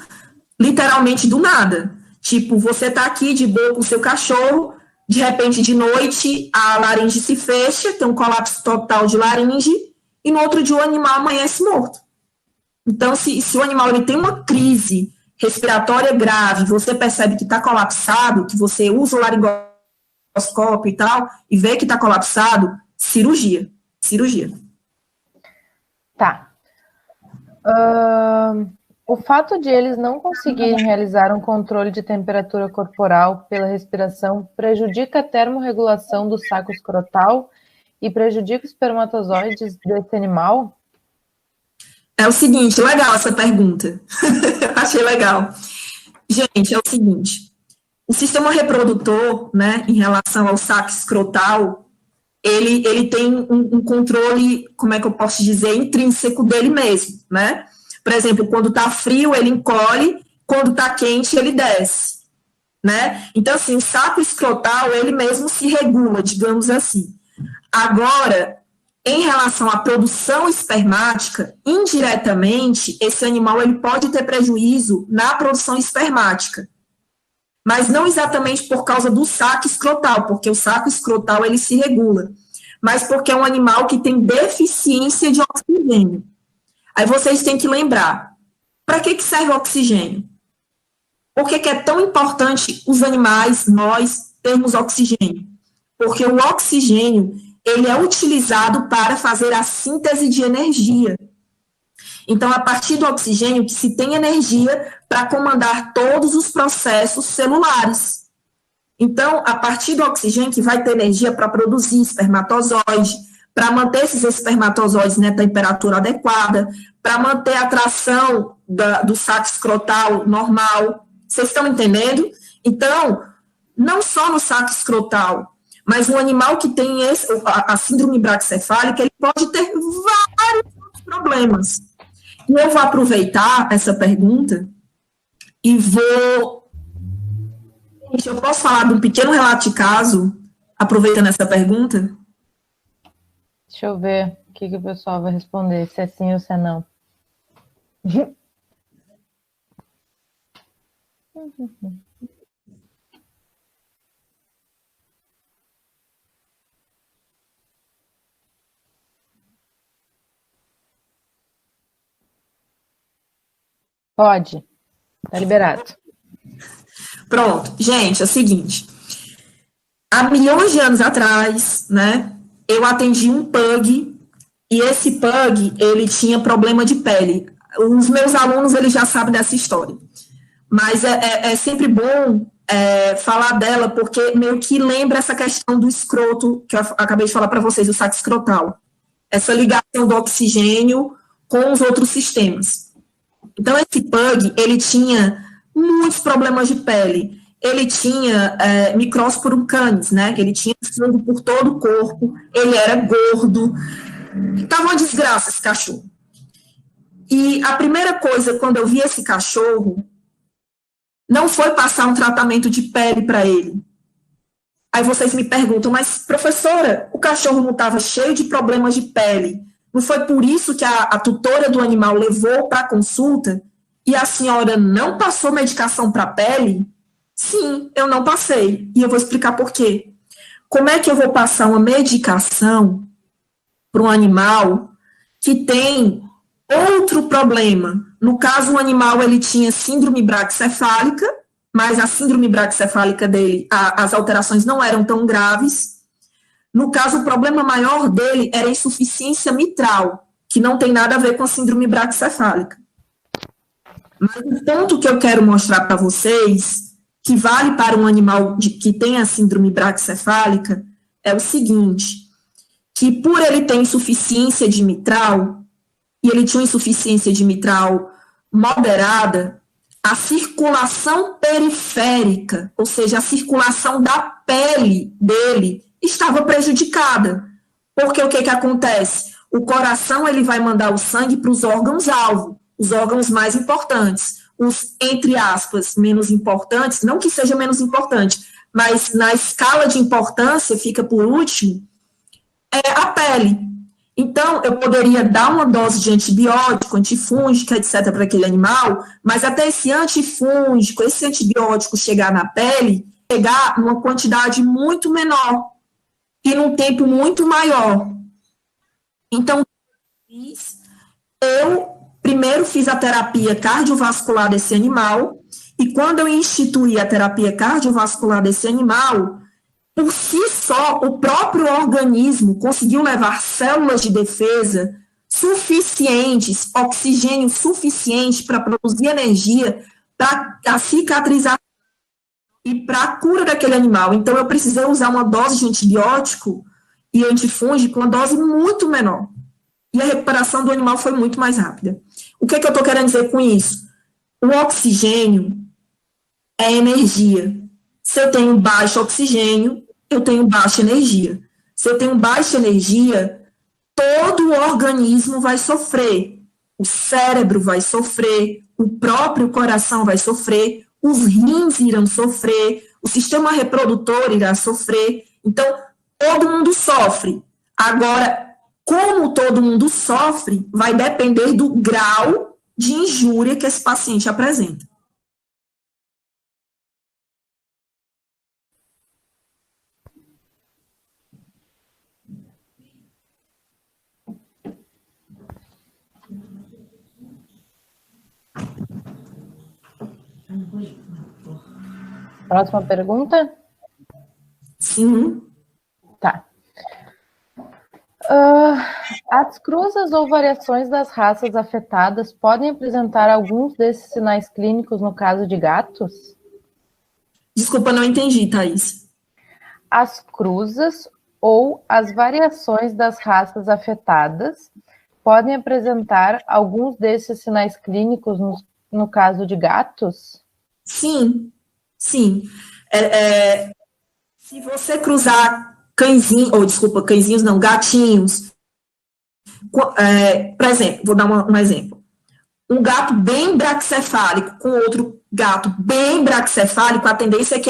literalmente do nada. Tipo, você tá aqui de boa com o seu cachorro, de repente, de noite, a laringe se fecha, tem um colapso total de laringe, e no outro dia o animal amanhece morto. Então, se o animal ele tem uma crise respiratória grave, você percebe que está colapsado, que você usa o laringoscópio e tal, e vê que está colapsado, cirurgia. Tá. O fato de eles não conseguirem realizar um controle de temperatura corporal pela respiração prejudica a termorregulação do saco escrotal e prejudica os espermatozoides desse animal? É o seguinte, legal essa pergunta. Achei legal. Gente, é o seguinte, o sistema reprodutor, né, em relação ao saco escrotal, ele tem um controle, como é que eu posso dizer, intrínseco dele mesmo, né? Por exemplo, quando está frio, ele encolhe, quando está quente, ele desce, né? Então, assim, o saco escrotal, ele mesmo se regula, digamos assim. Agora, em relação à produção espermática, indiretamente, esse animal ele pode ter prejuízo na produção espermática, mas não exatamente por causa do saco escrotal, porque o saco escrotal ele se regula, mas porque é um animal que tem deficiência de oxigênio. Aí vocês têm que lembrar, para que serve o oxigênio? Por que é tão importante os animais, nós, termos oxigênio? Porque o oxigênio, ele é utilizado para fazer a síntese de energia. Então, a partir do oxigênio, que se tem energia para comandar todos os processos celulares. Então, a partir do oxigênio, que vai ter energia para produzir espermatozoide, para manter esses espermatozoides na temperatura adequada, para manter a tração do saco escrotal normal. Vocês estão entendendo? Então, não só no saco escrotal, mas um animal que tem a síndrome braquicefálica, ele pode ter vários outros problemas. E eu vou aproveitar essa pergunta e vou... Gente, eu posso falar de um pequeno relato de caso, aproveitando essa pergunta? Deixa eu ver o que o pessoal vai responder, se é sim ou se é não. Pode, tá liberado. Pronto, gente, é o seguinte. Há milhões de anos atrás, né, eu atendi um pug, e esse pug, ele tinha problema de pele. Os meus alunos, eles já sabem dessa história. Mas é sempre bom falar dela, porque meio que lembra essa questão do escroto, que eu acabei de falar para vocês, o saco escrotal. Essa ligação do oxigênio com os outros sistemas. Então, esse pug, ele tinha muitos problemas de pele. Ele tinha microsporum canis, né? Ele tinha sangue por todo o corpo, ele era gordo. Estava uma desgraça esse cachorro. E a primeira coisa, quando eu vi esse cachorro, não foi passar um tratamento de pele para ele. Aí vocês me perguntam, mas professora, o cachorro não estava cheio de problemas de pele? Não foi por isso que a tutora do animal levou para a consulta e a senhora não passou medicação para a pele? Sim, eu não passei. E eu vou explicar por quê. Como é que eu vou passar uma medicação para um animal que tem outro problema? No caso, o animal ele tinha síndrome braquicefálica, mas a síndrome braquicefálica dele, as alterações não eram tão graves. No caso, o problema maior dele era a insuficiência mitral, que não tem nada a ver com a síndrome braquicefálica. Mas o ponto que eu quero mostrar para vocês, que vale para um animal que tem a síndrome braquicefálica, é o seguinte, que por ele ter insuficiência de mitral, e ele tinha uma insuficiência de mitral moderada, a circulação periférica, ou seja, a circulação da pele dele, estava prejudicada. Porque o que acontece? O coração ele vai mandar o sangue para os órgãos-alvo, os órgãos mais importantes. Os, entre aspas, menos importantes, não que seja menos importante, mas na escala de importância, fica por último, é a pele. Então, eu poderia dar uma dose de antibiótico, antifúngica, etc., para aquele animal, mas até esse antifúngico, esse antibiótico chegar na pele, chegar numa quantidade muito menor e num tempo muito maior. Então, eu primeiro fiz a terapia cardiovascular desse animal, e quando eu instituí a terapia cardiovascular desse animal, por si só, o próprio organismo conseguiu levar células de defesa suficientes, oxigênio suficiente para produzir energia para a cicatrização e para a cura daquele animal. Então, eu precisei usar uma dose de antibiótico e antifúngico, uma dose muito menor. E a recuperação do animal foi muito mais rápida. O que eu estou querendo dizer com isso? O oxigênio é energia. Se eu tenho baixo oxigênio, eu tenho baixa energia. Se eu tenho baixa energia, todo o organismo vai sofrer. O cérebro vai sofrer, o próprio coração vai sofrer, os rins irão sofrer, o sistema reprodutor irá sofrer. Então, todo mundo sofre. Agora, como todo mundo sofre, vai depender do grau de injúria que esse paciente apresenta. Próxima pergunta? Sim. Tá. As cruzas ou variações das raças afetadas podem apresentar alguns desses sinais clínicos no caso de gatos? Desculpa, não entendi, Thaís. As cruzas ou as variações das raças afetadas podem apresentar alguns desses sinais clínicos no caso de gatos? Sim, sim. Se você cruzar gatinhos, por exemplo, vou dar um exemplo. Um gato bem braquicefálico com outro gato bem braquicefálico, a tendência é que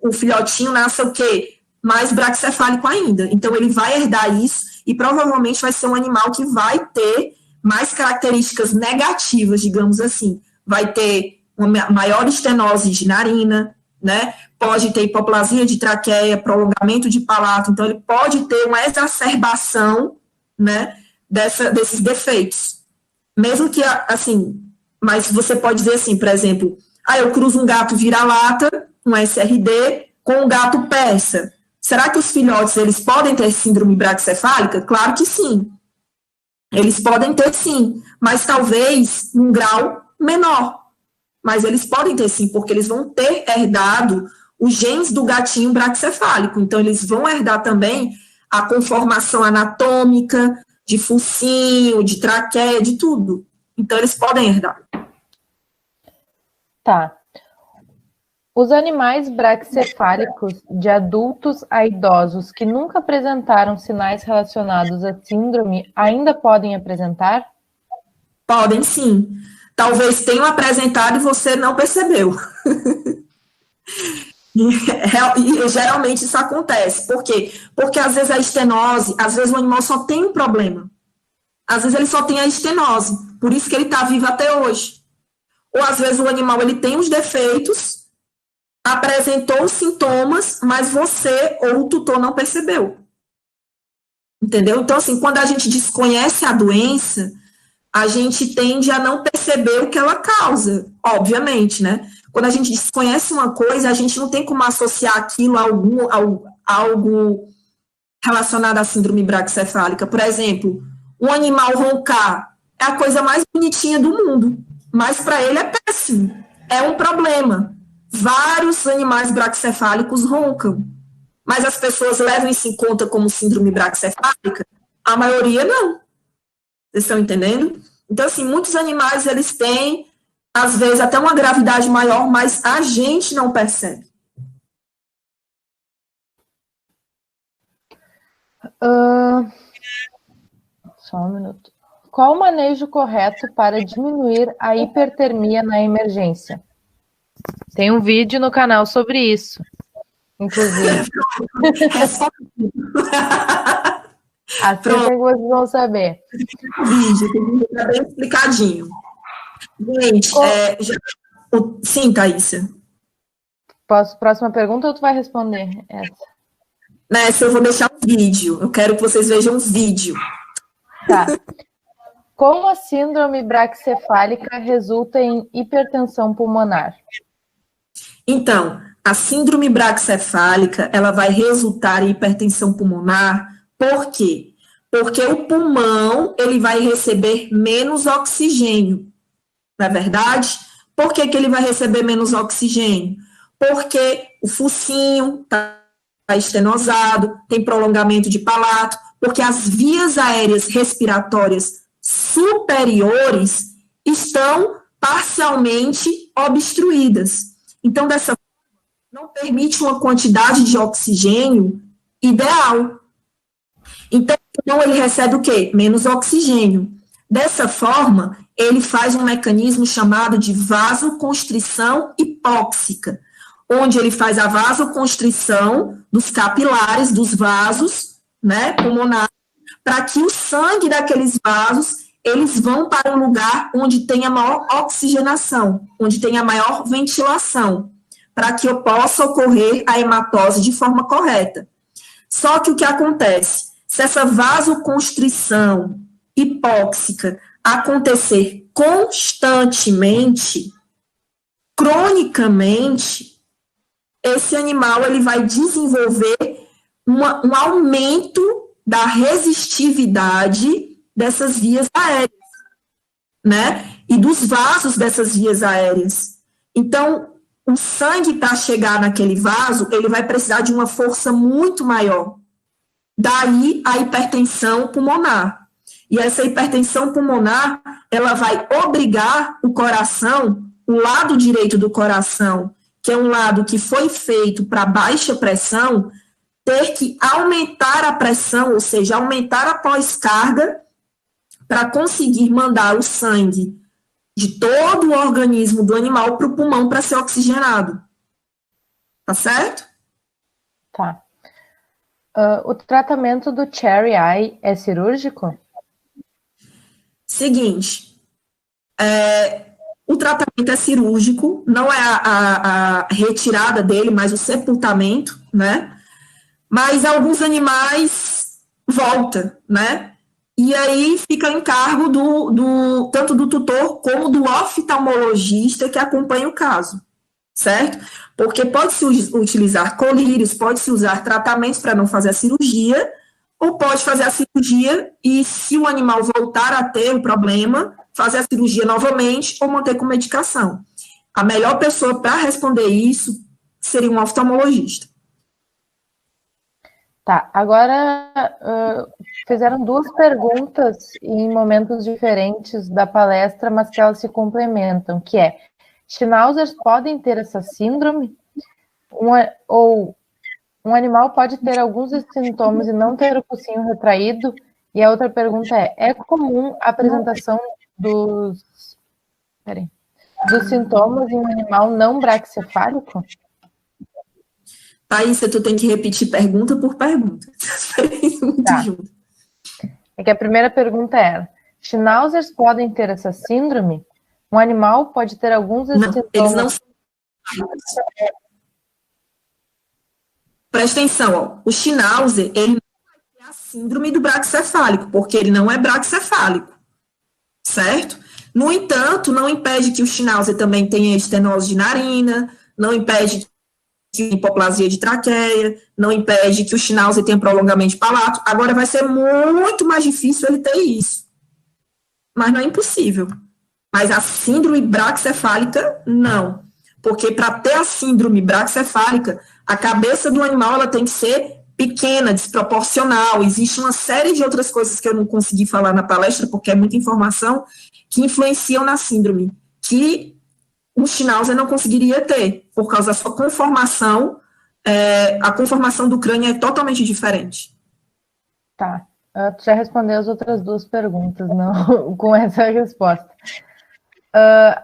o filhotinho nasça o quê? Mais braquicefálico ainda. Então, ele vai herdar isso e provavelmente vai ser um animal que vai ter mais características negativas, digamos assim. Vai ter uma maior estenose de narina, né? Pode ter hipoplasia de traqueia, prolongamento de palato, então ele pode ter uma exacerbação, né, desses defeitos. Mesmo que, assim, mas você pode dizer assim, por exemplo, eu cruzo um gato vira-lata, um SRD, com um gato persa. Será que os filhotes, eles podem ter síndrome braquicefálica? Claro que sim. Eles podem ter sim, mas talvez num grau menor. Mas eles podem ter sim, porque eles vão ter herdado os genes do gatinho braquicefálico. Então, eles vão herdar também a conformação anatômica, de focinho, de traqueia, de tudo. Então, eles podem herdar. Tá. Os animais braquicefálicos de adultos a idosos que nunca apresentaram sinais relacionados à síndrome ainda podem apresentar? Podem sim. Talvez tenham apresentado e você não percebeu. E geralmente isso acontece. Por quê? Porque às vezes a estenose, às vezes o animal só tem um problema. Às vezes ele só tem a estenose, por isso que ele está vivo até hoje. Ou às vezes o animal ele tem os defeitos, apresentou os sintomas, mas você ou o tutor não percebeu. Entendeu? Então, assim, quando a gente desconhece a doença, a gente tende a não perceber o que ela causa, obviamente, né? Quando a gente desconhece uma coisa, a gente não tem como associar aquilo a algo relacionado à síndrome braquicefálica. Por exemplo, um animal roncar é a coisa mais bonitinha do mundo, mas para ele é péssimo, é um problema. Vários animais braquicefálicos roncam, mas as pessoas levam isso em conta como síndrome braquicefálica? A maioria não. Vocês estão entendendo? Então, assim, muitos animais, eles têm, às vezes, até uma gravidade maior, mas a gente não percebe. Só um minuto. Qual o manejo correto para diminuir a hipertermia na emergência? Tem um vídeo no canal sobre isso, inclusive. Assim que vocês vão saber. Vídeo, está bem explicadinho. Gente, sim, Thaísa. Próxima pergunta ou tu vai responder essa? Nessa eu vou deixar um vídeo. Eu quero que vocês vejam um vídeo. Tá. Como a síndrome braquicefálica resulta em hipertensão pulmonar? Então, a síndrome braquicefálica, ela vai resultar em hipertensão pulmonar. Por quê? Porque o pulmão, ele vai receber menos oxigênio. Não é verdade? Por que ele vai receber menos oxigênio? Porque o focinho está estenosado, tem prolongamento de palato, porque as vias aéreas respiratórias superiores estão parcialmente obstruídas. Então, dessa forma, não permite uma quantidade de oxigênio ideal. Então, ele recebe o quê? Menos oxigênio. Dessa forma, ele faz um mecanismo chamado de vasoconstrição hipóxica, onde ele faz a vasoconstrição dos capilares, dos vasos, né, pulmonares, para que o sangue daqueles vasos, eles vão para um lugar onde tem a maior oxigenação, onde tem a maior ventilação, para que possa ocorrer a hematose de forma correta. Só que o que acontece? Se essa vasoconstrição hipóxica acontecer constantemente, cronicamente, esse animal ele vai desenvolver um aumento da resistividade dessas vias aéreas, né? E dos vasos dessas vias aéreas. Então, o sangue, para chegar naquele vaso, ele vai precisar de uma força muito maior. Daí a hipertensão pulmonar. E essa hipertensão pulmonar, ela vai obrigar o coração, o lado direito do coração, que é um lado que foi feito para baixa pressão, ter que aumentar a pressão, ou seja, aumentar a pós-carga, para conseguir mandar o sangue de todo o organismo do animal para o pulmão para ser oxigenado. Tá certo? Tá. O tratamento do Cherry Eye é cirúrgico? Seguinte, o tratamento é cirúrgico, não é a retirada dele, mas o sepultamento, né? Mas alguns animais volta, né? E aí fica a encargo tanto do tutor como do oftalmologista que acompanha o caso, certo? Porque pode-se utilizar colírios, pode-se usar tratamentos para não fazer a cirurgia, ou pode fazer a cirurgia e, se o animal voltar a ter o problema, fazer a cirurgia novamente ou manter com medicação. A melhor pessoa para responder isso seria um oftalmologista. Tá, agora fizeram duas perguntas em momentos diferentes da palestra, mas que elas se complementam, que é: Schnauzers podem ter essa síndrome? Ou um animal pode ter alguns desses sintomas e não ter o focinho retraído? E a outra pergunta é comum a apresentação dos sintomas em um animal não braquicefálico? Thaísa, tu tem que repetir pergunta por pergunta. Tá. É que a primeira pergunta era: Schnauzers podem ter essa síndrome? Um animal pode ter alguns desses sintomas? Eles não são. Presta atenção, ó. O Schnauzer, ele não é a síndrome do braquicefálico, porque ele não é braquicefálico, certo? No entanto, não impede que o Schnauzer também tenha estenose de narina, não impede que hipoplasia de traqueia, não impede que o Schnauzer tenha prolongamento de palato. Agora vai ser muito mais difícil ele ter isso. Mas não é impossível. Mas a síndrome braquicefálica, não. Porque para ter a síndrome braquicefálica, a cabeça do animal ela tem que ser pequena, desproporcional. Existe uma série de outras coisas que eu não consegui falar na palestra, porque é muita informação, que influenciam na síndrome, que o Schnauzer não conseguiria ter, por causa da sua conformação, a conformação do crânio é totalmente diferente. Tá, tu já respondeu as outras duas perguntas, não com essa resposta.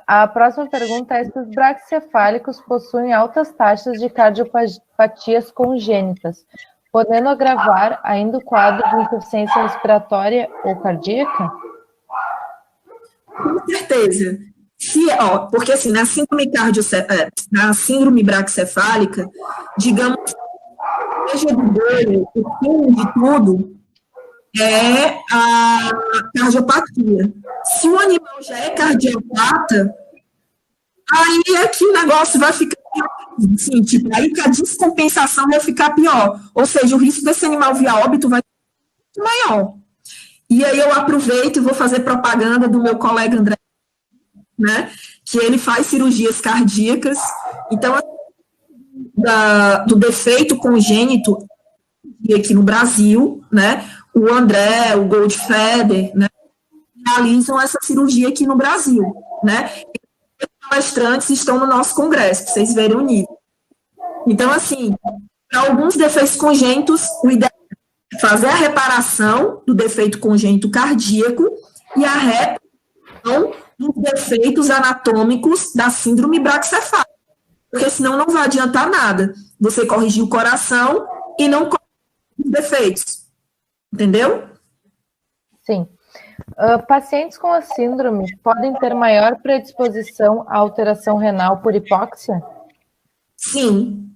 A próxima pergunta é se os braquicefálicos possuem altas taxas de cardiopatias congênitas, podendo agravar ainda o quadro de insuficiência respiratória ou cardíaca? Com certeza. Porque assim, na síndrome braquicefálica, digamos, seja do bolo, o fim de tudo é a cardiopatia. Se o animal já é cardiopata, aí é que o negócio vai ficar pior. Assim, tipo, aí que a descompensação vai ficar pior. Ou seja, o risco desse animal vir a óbito vai ser maior. E aí eu aproveito e vou fazer propaganda do meu colega André, né, que ele faz cirurgias cardíacas. Então, do defeito congênito aqui no Brasil, né, o André, o Goldfeder, né, realizam essa cirurgia aqui no Brasil, né, e os palestrantes estão no nosso congresso, para vocês verem o nível. Então, assim, para alguns defeitos congênitos, o ideal é fazer a reparação do defeito congênito cardíaco e a reparação dos defeitos anatômicos da síndrome braquicefálica, porque senão não vai adiantar nada. Você corrigir o coração e não corrigir os defeitos. Entendeu? Sim. Pacientes com a síndrome podem ter maior predisposição à alteração renal por hipóxia? Sim.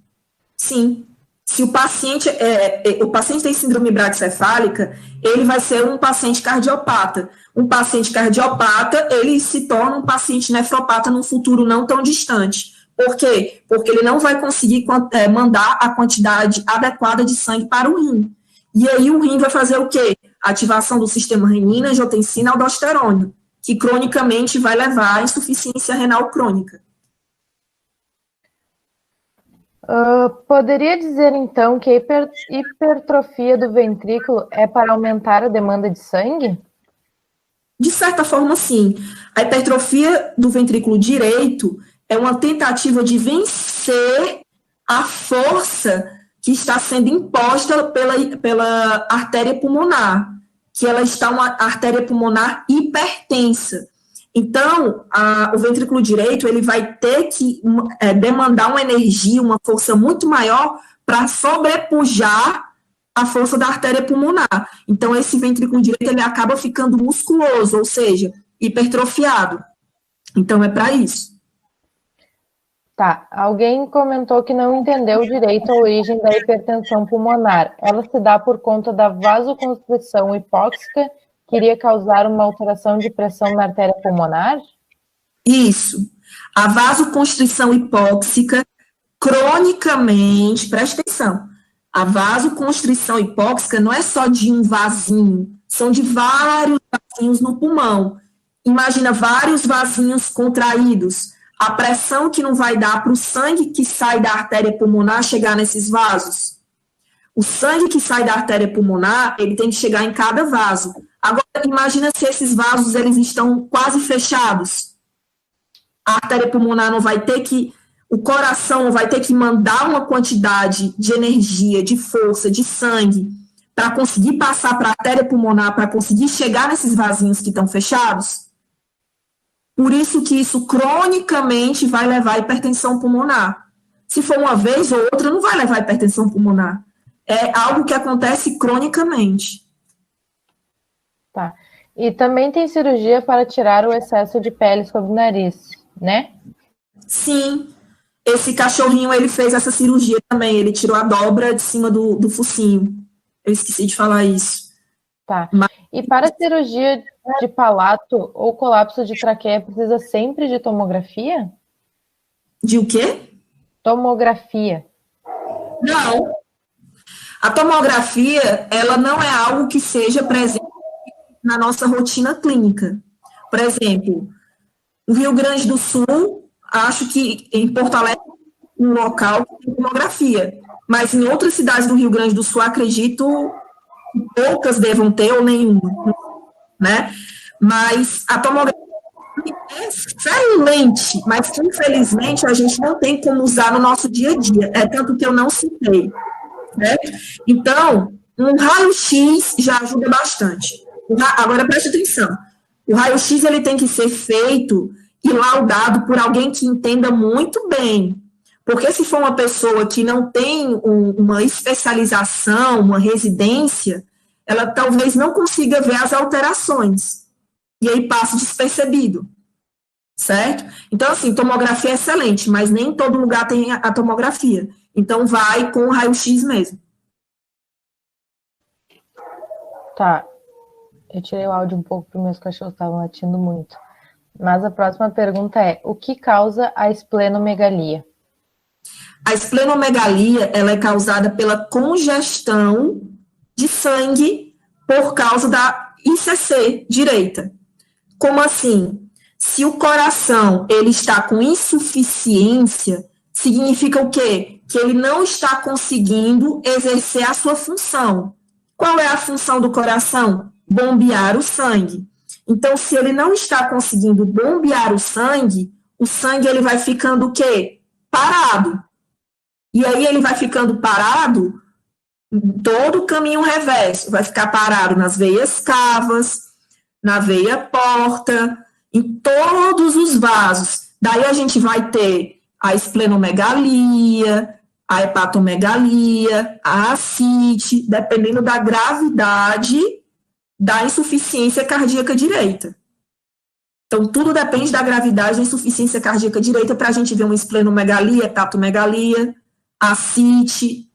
Sim. Se o paciente tem síndrome braquicefálica, ele vai ser um paciente cardiopata. Um paciente cardiopata, ele se torna um paciente nefropata num futuro não tão distante. Por quê? Porque ele não vai conseguir mandar a quantidade adequada de sangue para o rim. E aí o rim vai fazer o quê? Ativação do sistema renina, angiotensina, aldosterona, que cronicamente vai levar à insuficiência renal crônica. Poderia dizer, então, que a hipertrofia do ventrículo é para aumentar a demanda de sangue? De certa forma, sim. A hipertrofia do ventrículo direito é uma tentativa de vencer a força que está sendo imposta pela artéria pulmonar, que ela está uma artéria pulmonar hipertensa. Então, o ventrículo direito, ele vai ter que demandar uma energia, uma força muito maior para sobrepujar a força da artéria pulmonar. Então, esse ventrículo direito, ele acaba ficando musculoso, ou seja, hipertrofiado. Então, é para isso. Tá, alguém comentou que não entendeu direito a origem da hipertensão pulmonar. Ela se dá por conta da vasoconstrição hipóxica, que iria causar uma alteração de pressão na artéria pulmonar? Isso. A vasoconstrição hipóxica, cronicamente, presta atenção, a vasoconstrição hipóxica não é só de um vasinho, são de vários vasinhos no pulmão. Imagina vários vasinhos contraídos. A pressão que não vai dar para o sangue que sai da artéria pulmonar chegar nesses vasos. O sangue que sai da artéria pulmonar, ele tem que chegar em cada vaso. Agora, imagina se esses vasos, eles estão quase fechados. A artéria pulmonar não vai ter que, o coração não vai ter que mandar uma quantidade de energia, de força, de sangue, para conseguir passar para a artéria pulmonar, para conseguir chegar nesses vasinhos que estão fechados. Por isso que isso cronicamente vai levar à hipertensão pulmonar. Se for uma vez ou outra, não vai levar à hipertensão pulmonar. É algo que acontece cronicamente. Tá. E também tem cirurgia para tirar o excesso de pele sobre o nariz, né? Sim. Esse cachorrinho, ele fez essa cirurgia também. Ele tirou a dobra de cima do focinho. Eu esqueci de falar isso. Tá. E para a cirurgia de palato ou colapso de traqueia, precisa sempre de tomografia? De o quê? Tomografia. Não. A tomografia, ela não é algo que seja presente na nossa rotina clínica. Por exemplo, no Rio Grande do Sul, acho que em Porto Alegre, um local que tem tomografia. Mas em outras cidades do Rio Grande do Sul, acredito que poucas devam ter ou nenhuma, né? Mas a tomografia é excelente, mas que infelizmente a gente não tem como usar no nosso dia a dia. É tanto que eu não citei. Né? Então, um raio-x já ajuda bastante. Agora, preste atenção. O raio-x ele tem que ser feito e laudado por alguém que entenda muito bem. Porque se for uma pessoa que não tem uma especialização, uma residência, ela talvez não consiga ver as alterações. E aí passa despercebido. Certo? Então, assim, tomografia é excelente, mas nem em todo lugar tem a tomografia. Então, vai com o raio-x mesmo. Tá. Eu tirei o áudio um pouco porque meus cachorros estavam latindo muito. Mas a próxima pergunta é: o que causa a esplenomegalia? A esplenomegalia, ela é causada pela congestão de sangue por causa da ICC direita. Como assim? Se o coração, ele está com insuficiência, significa o quê? Que ele não está conseguindo exercer a sua função. Qual é a função do coração? Bombear o sangue. Então, se ele não está conseguindo bombear o sangue ele vai ficando o quê? Parado. E aí ele vai ficando parado em todo o caminho reverso. Vai ficar parado nas veias cavas, na veia porta, em todos os vasos. Daí a gente vai ter a esplenomegalia, a hepatomegalia, a ascite, dependendo da gravidade da insuficiência cardíaca direita. Então, tudo depende da gravidade da insuficiência cardíaca direita para a gente ver uma esplenomegalia, hepatomegalia, ascite.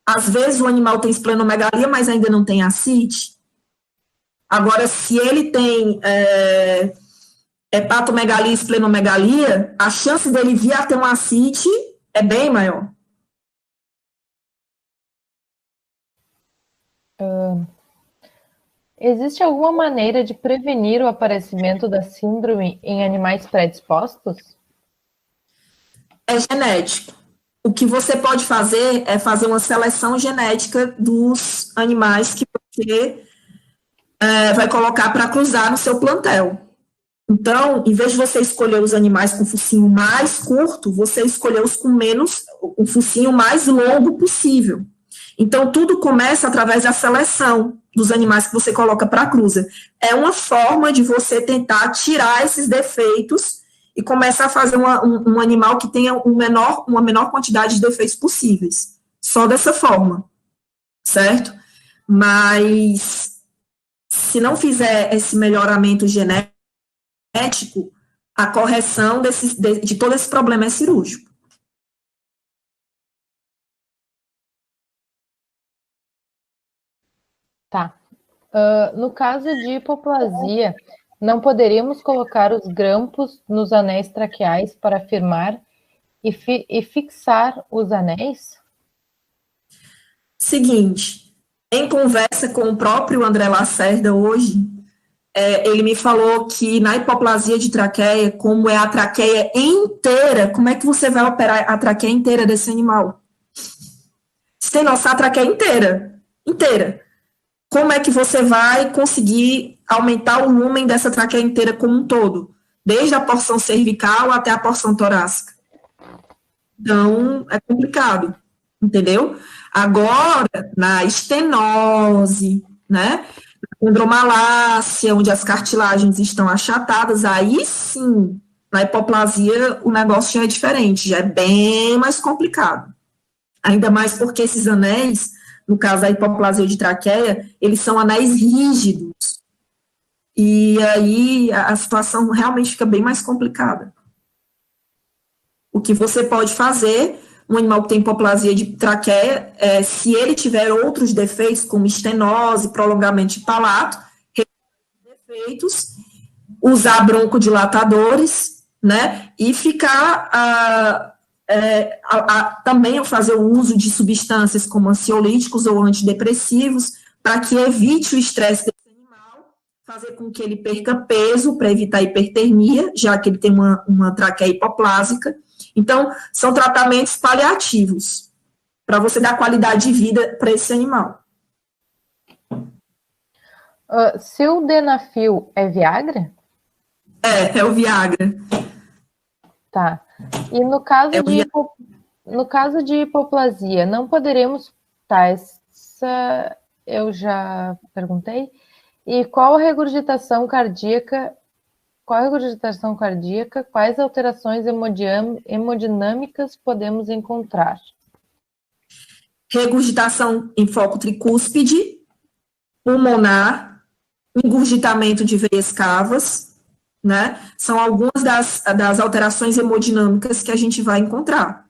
Às vezes o animal tem esplenomegalia, mas ainda não tem ascite. Agora, se ele tem hepatomegalia e esplenomegalia, a chance dele vir a ter uma ascite é bem maior. Existe alguma maneira de prevenir o aparecimento da síndrome em animais predispostos? É genético. O que você pode fazer é fazer uma seleção genética dos animais que você vai colocar para cruzar no seu plantel. Então, em vez de você escolher os animais com focinho mais curto, você escolheu os com o focinho mais longo possível. Então, tudo começa através da seleção dos animais que você coloca para a cruza. É uma forma de você tentar tirar esses defeitos e começar a fazer um animal que tenha uma menor quantidade de defeitos possíveis. Só dessa forma, certo? Mas, se não fizer esse melhoramento genético, a correção de todo esse problema é cirúrgico. Tá. No caso de hipoplasia, não poderíamos colocar os grampos nos anéis traqueais para firmar e fixar os anéis? Seguinte, em conversa com o próprio André Lacerda hoje, ele me falou que na hipoplasia de traqueia, como é a traqueia inteira, como é que você vai operar a traqueia inteira desse animal? Você tem noção, a traqueia inteira. Como é que você vai conseguir aumentar o lumen dessa traqueia inteira como um todo? Desde a porção cervical até a porção torácica. Então, é complicado, entendeu? Agora, na estenose, né? Condromalácia, onde as cartilagens estão achatadas, aí sim, na hipoplasia, o negócio já é diferente, já é bem mais complicado. Ainda mais porque esses anéis, no caso da hipoplasia de traqueia, eles são anéis rígidos. E aí a situação realmente fica bem mais complicada. O que você pode fazer, um animal que tem hipoplasia de traqueia, se ele tiver outros defeitos, como estenose, prolongamento de palato, defeitos, usar broncodilatadores, né, e ficar também fazer o uso de substâncias como ansiolíticos ou antidepressivos, para que evite o estresse desse animal, fazer com que ele perca peso, para evitar hipertermia, já que ele tem uma traqueia hipoplásica. Então, são tratamentos paliativos, para você dar qualidade de vida para esse animal. Sildenafil é Viagra? É o Viagra. Tá. E no caso de hipoplasia, não poderemos... Tá, essa eu já perguntei. E qual a regurgitação cardíaca? Quais alterações hemodinâmicas podemos encontrar? Regurgitação em foco tricúspide, pulmonar, engurgitamento de veias cavas, né? São algumas das alterações hemodinâmicas que a gente vai encontrar,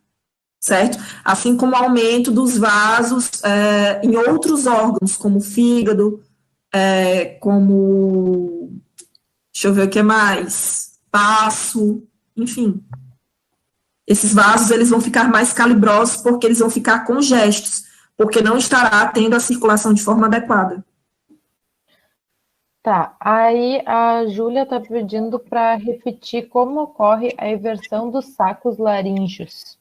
certo? Assim como o aumento dos vasos em outros órgãos, como o fígado, como... Deixa eu ver o que mais. Passo, enfim. Esses vasos, eles vão ficar mais calibrosos porque eles vão ficar congestos, porque não estará tendo a circulação de forma adequada. Tá, aí a Júlia está pedindo para repetir como ocorre a eversão dos sacos laríngeos.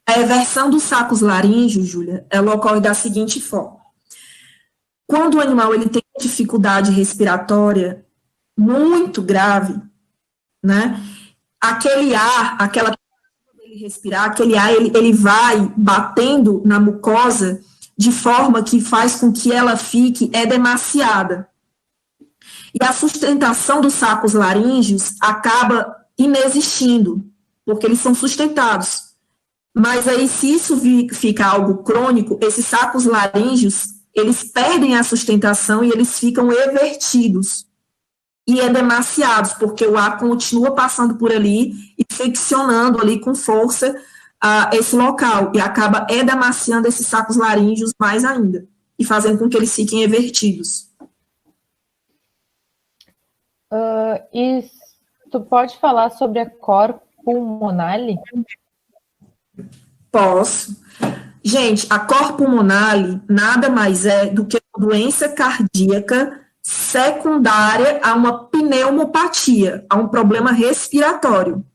A eversão dos sacos laríngeos, Júlia, ela ocorre da seguinte forma. Quando o animal ele tem dificuldade respiratória muito grave, né? Aquele ar, aquela ele respirar, aquele ar, ele vai batendo na mucosa de forma que faz com que ela fique edemaciada. E a sustentação dos sacos laríngeos acaba inexistindo, porque eles são sustentados. Mas aí, se isso fica algo crônico, esses sacos laríngeos, eles perdem a sustentação e eles ficam evertidos e edemaciados, porque o ar continua passando por ali e friccionando ali com força esse local e acaba edemaciando esses sacos laríngeos mais ainda e fazendo com que eles fiquem evertidos. E tu pode falar sobre a cor pulmonale? Posso. Gente, a cor pulmonale nada mais é do que uma doença cardíaca secundária a uma pneumopatia, a um problema respiratório.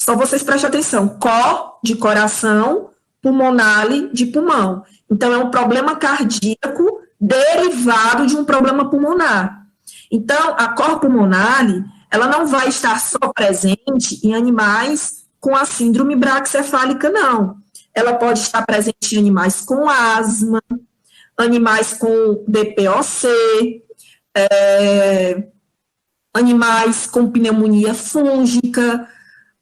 Só vocês prestem atenção. Cor, de coração, pulmonale, de pulmão. Então, é um problema cardíaco derivado de um problema pulmonar. Então, a cor pulmonale, ela não vai estar só presente em animais com a síndrome braquicefálica, não. Ela pode estar presente em animais com asma, animais com DPOC, animais com pneumonia fúngica,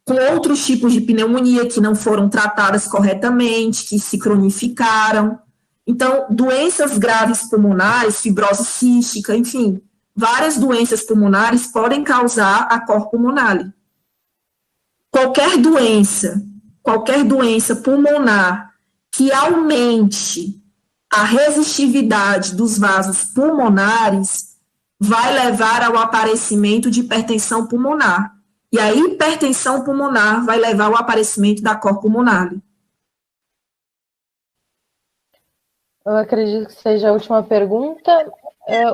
com outros tipos de pneumonia que não foram tratadas corretamente, que se cronificaram. Então, doenças graves pulmonares, fibrose cística, enfim, várias doenças pulmonares podem causar a cor pulmonale. Qualquer doença pulmonar que aumente a resistividade dos vasos pulmonares vai levar ao aparecimento de hipertensão pulmonar. E a hipertensão pulmonar vai levar ao aparecimento da cor pulmonale. Eu acredito que seja a última pergunta.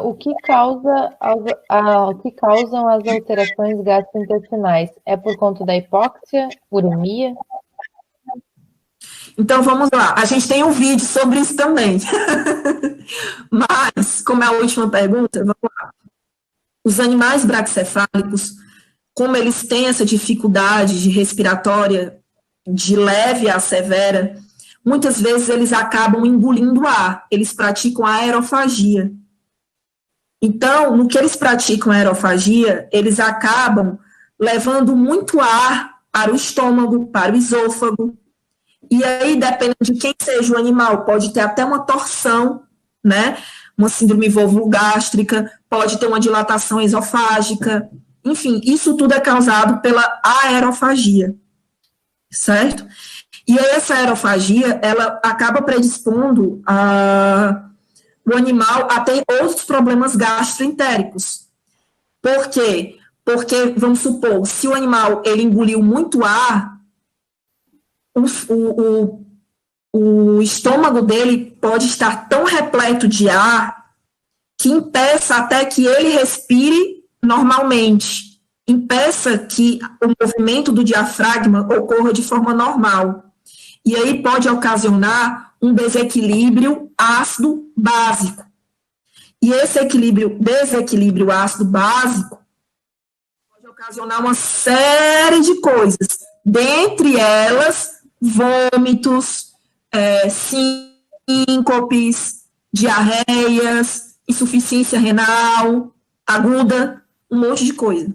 O que causam as alterações gastrointestinais? É por conta da hipóxia, uremia? Então, vamos lá. A gente tem um vídeo sobre isso também. Mas, como é a última pergunta, vamos lá. Os animais braquicefálicos, como eles têm essa dificuldade de respiratória de leve a severa, muitas vezes eles acabam engolindo ar. Eles praticam a aerofagia. Então, no que eles praticam a aerofagia, eles acabam levando muito ar para o estômago, para o esôfago. E aí, dependendo de quem seja o animal, pode ter até uma torção, né? Uma síndrome vulvogástrica, pode ter uma dilatação esofágica. Enfim, isso tudo é causado pela aerofagia, certo? E aí, essa aerofagia, ela acaba predispondo o animal a ter outros problemas gastroentéricos. Por quê? Porque, vamos supor, se o animal ele engoliu muito ar, o estômago dele pode estar tão repleto de ar que impeça até que ele respire normalmente, impeça que o movimento do diafragma ocorra de forma normal. E aí pode ocasionar um desequilíbrio ácido-básico. E esse desequilíbrio ácido-básico pode ocasionar uma série de coisas, dentre elas vômitos, síncopes, diarreias, insuficiência renal aguda, um monte de coisa.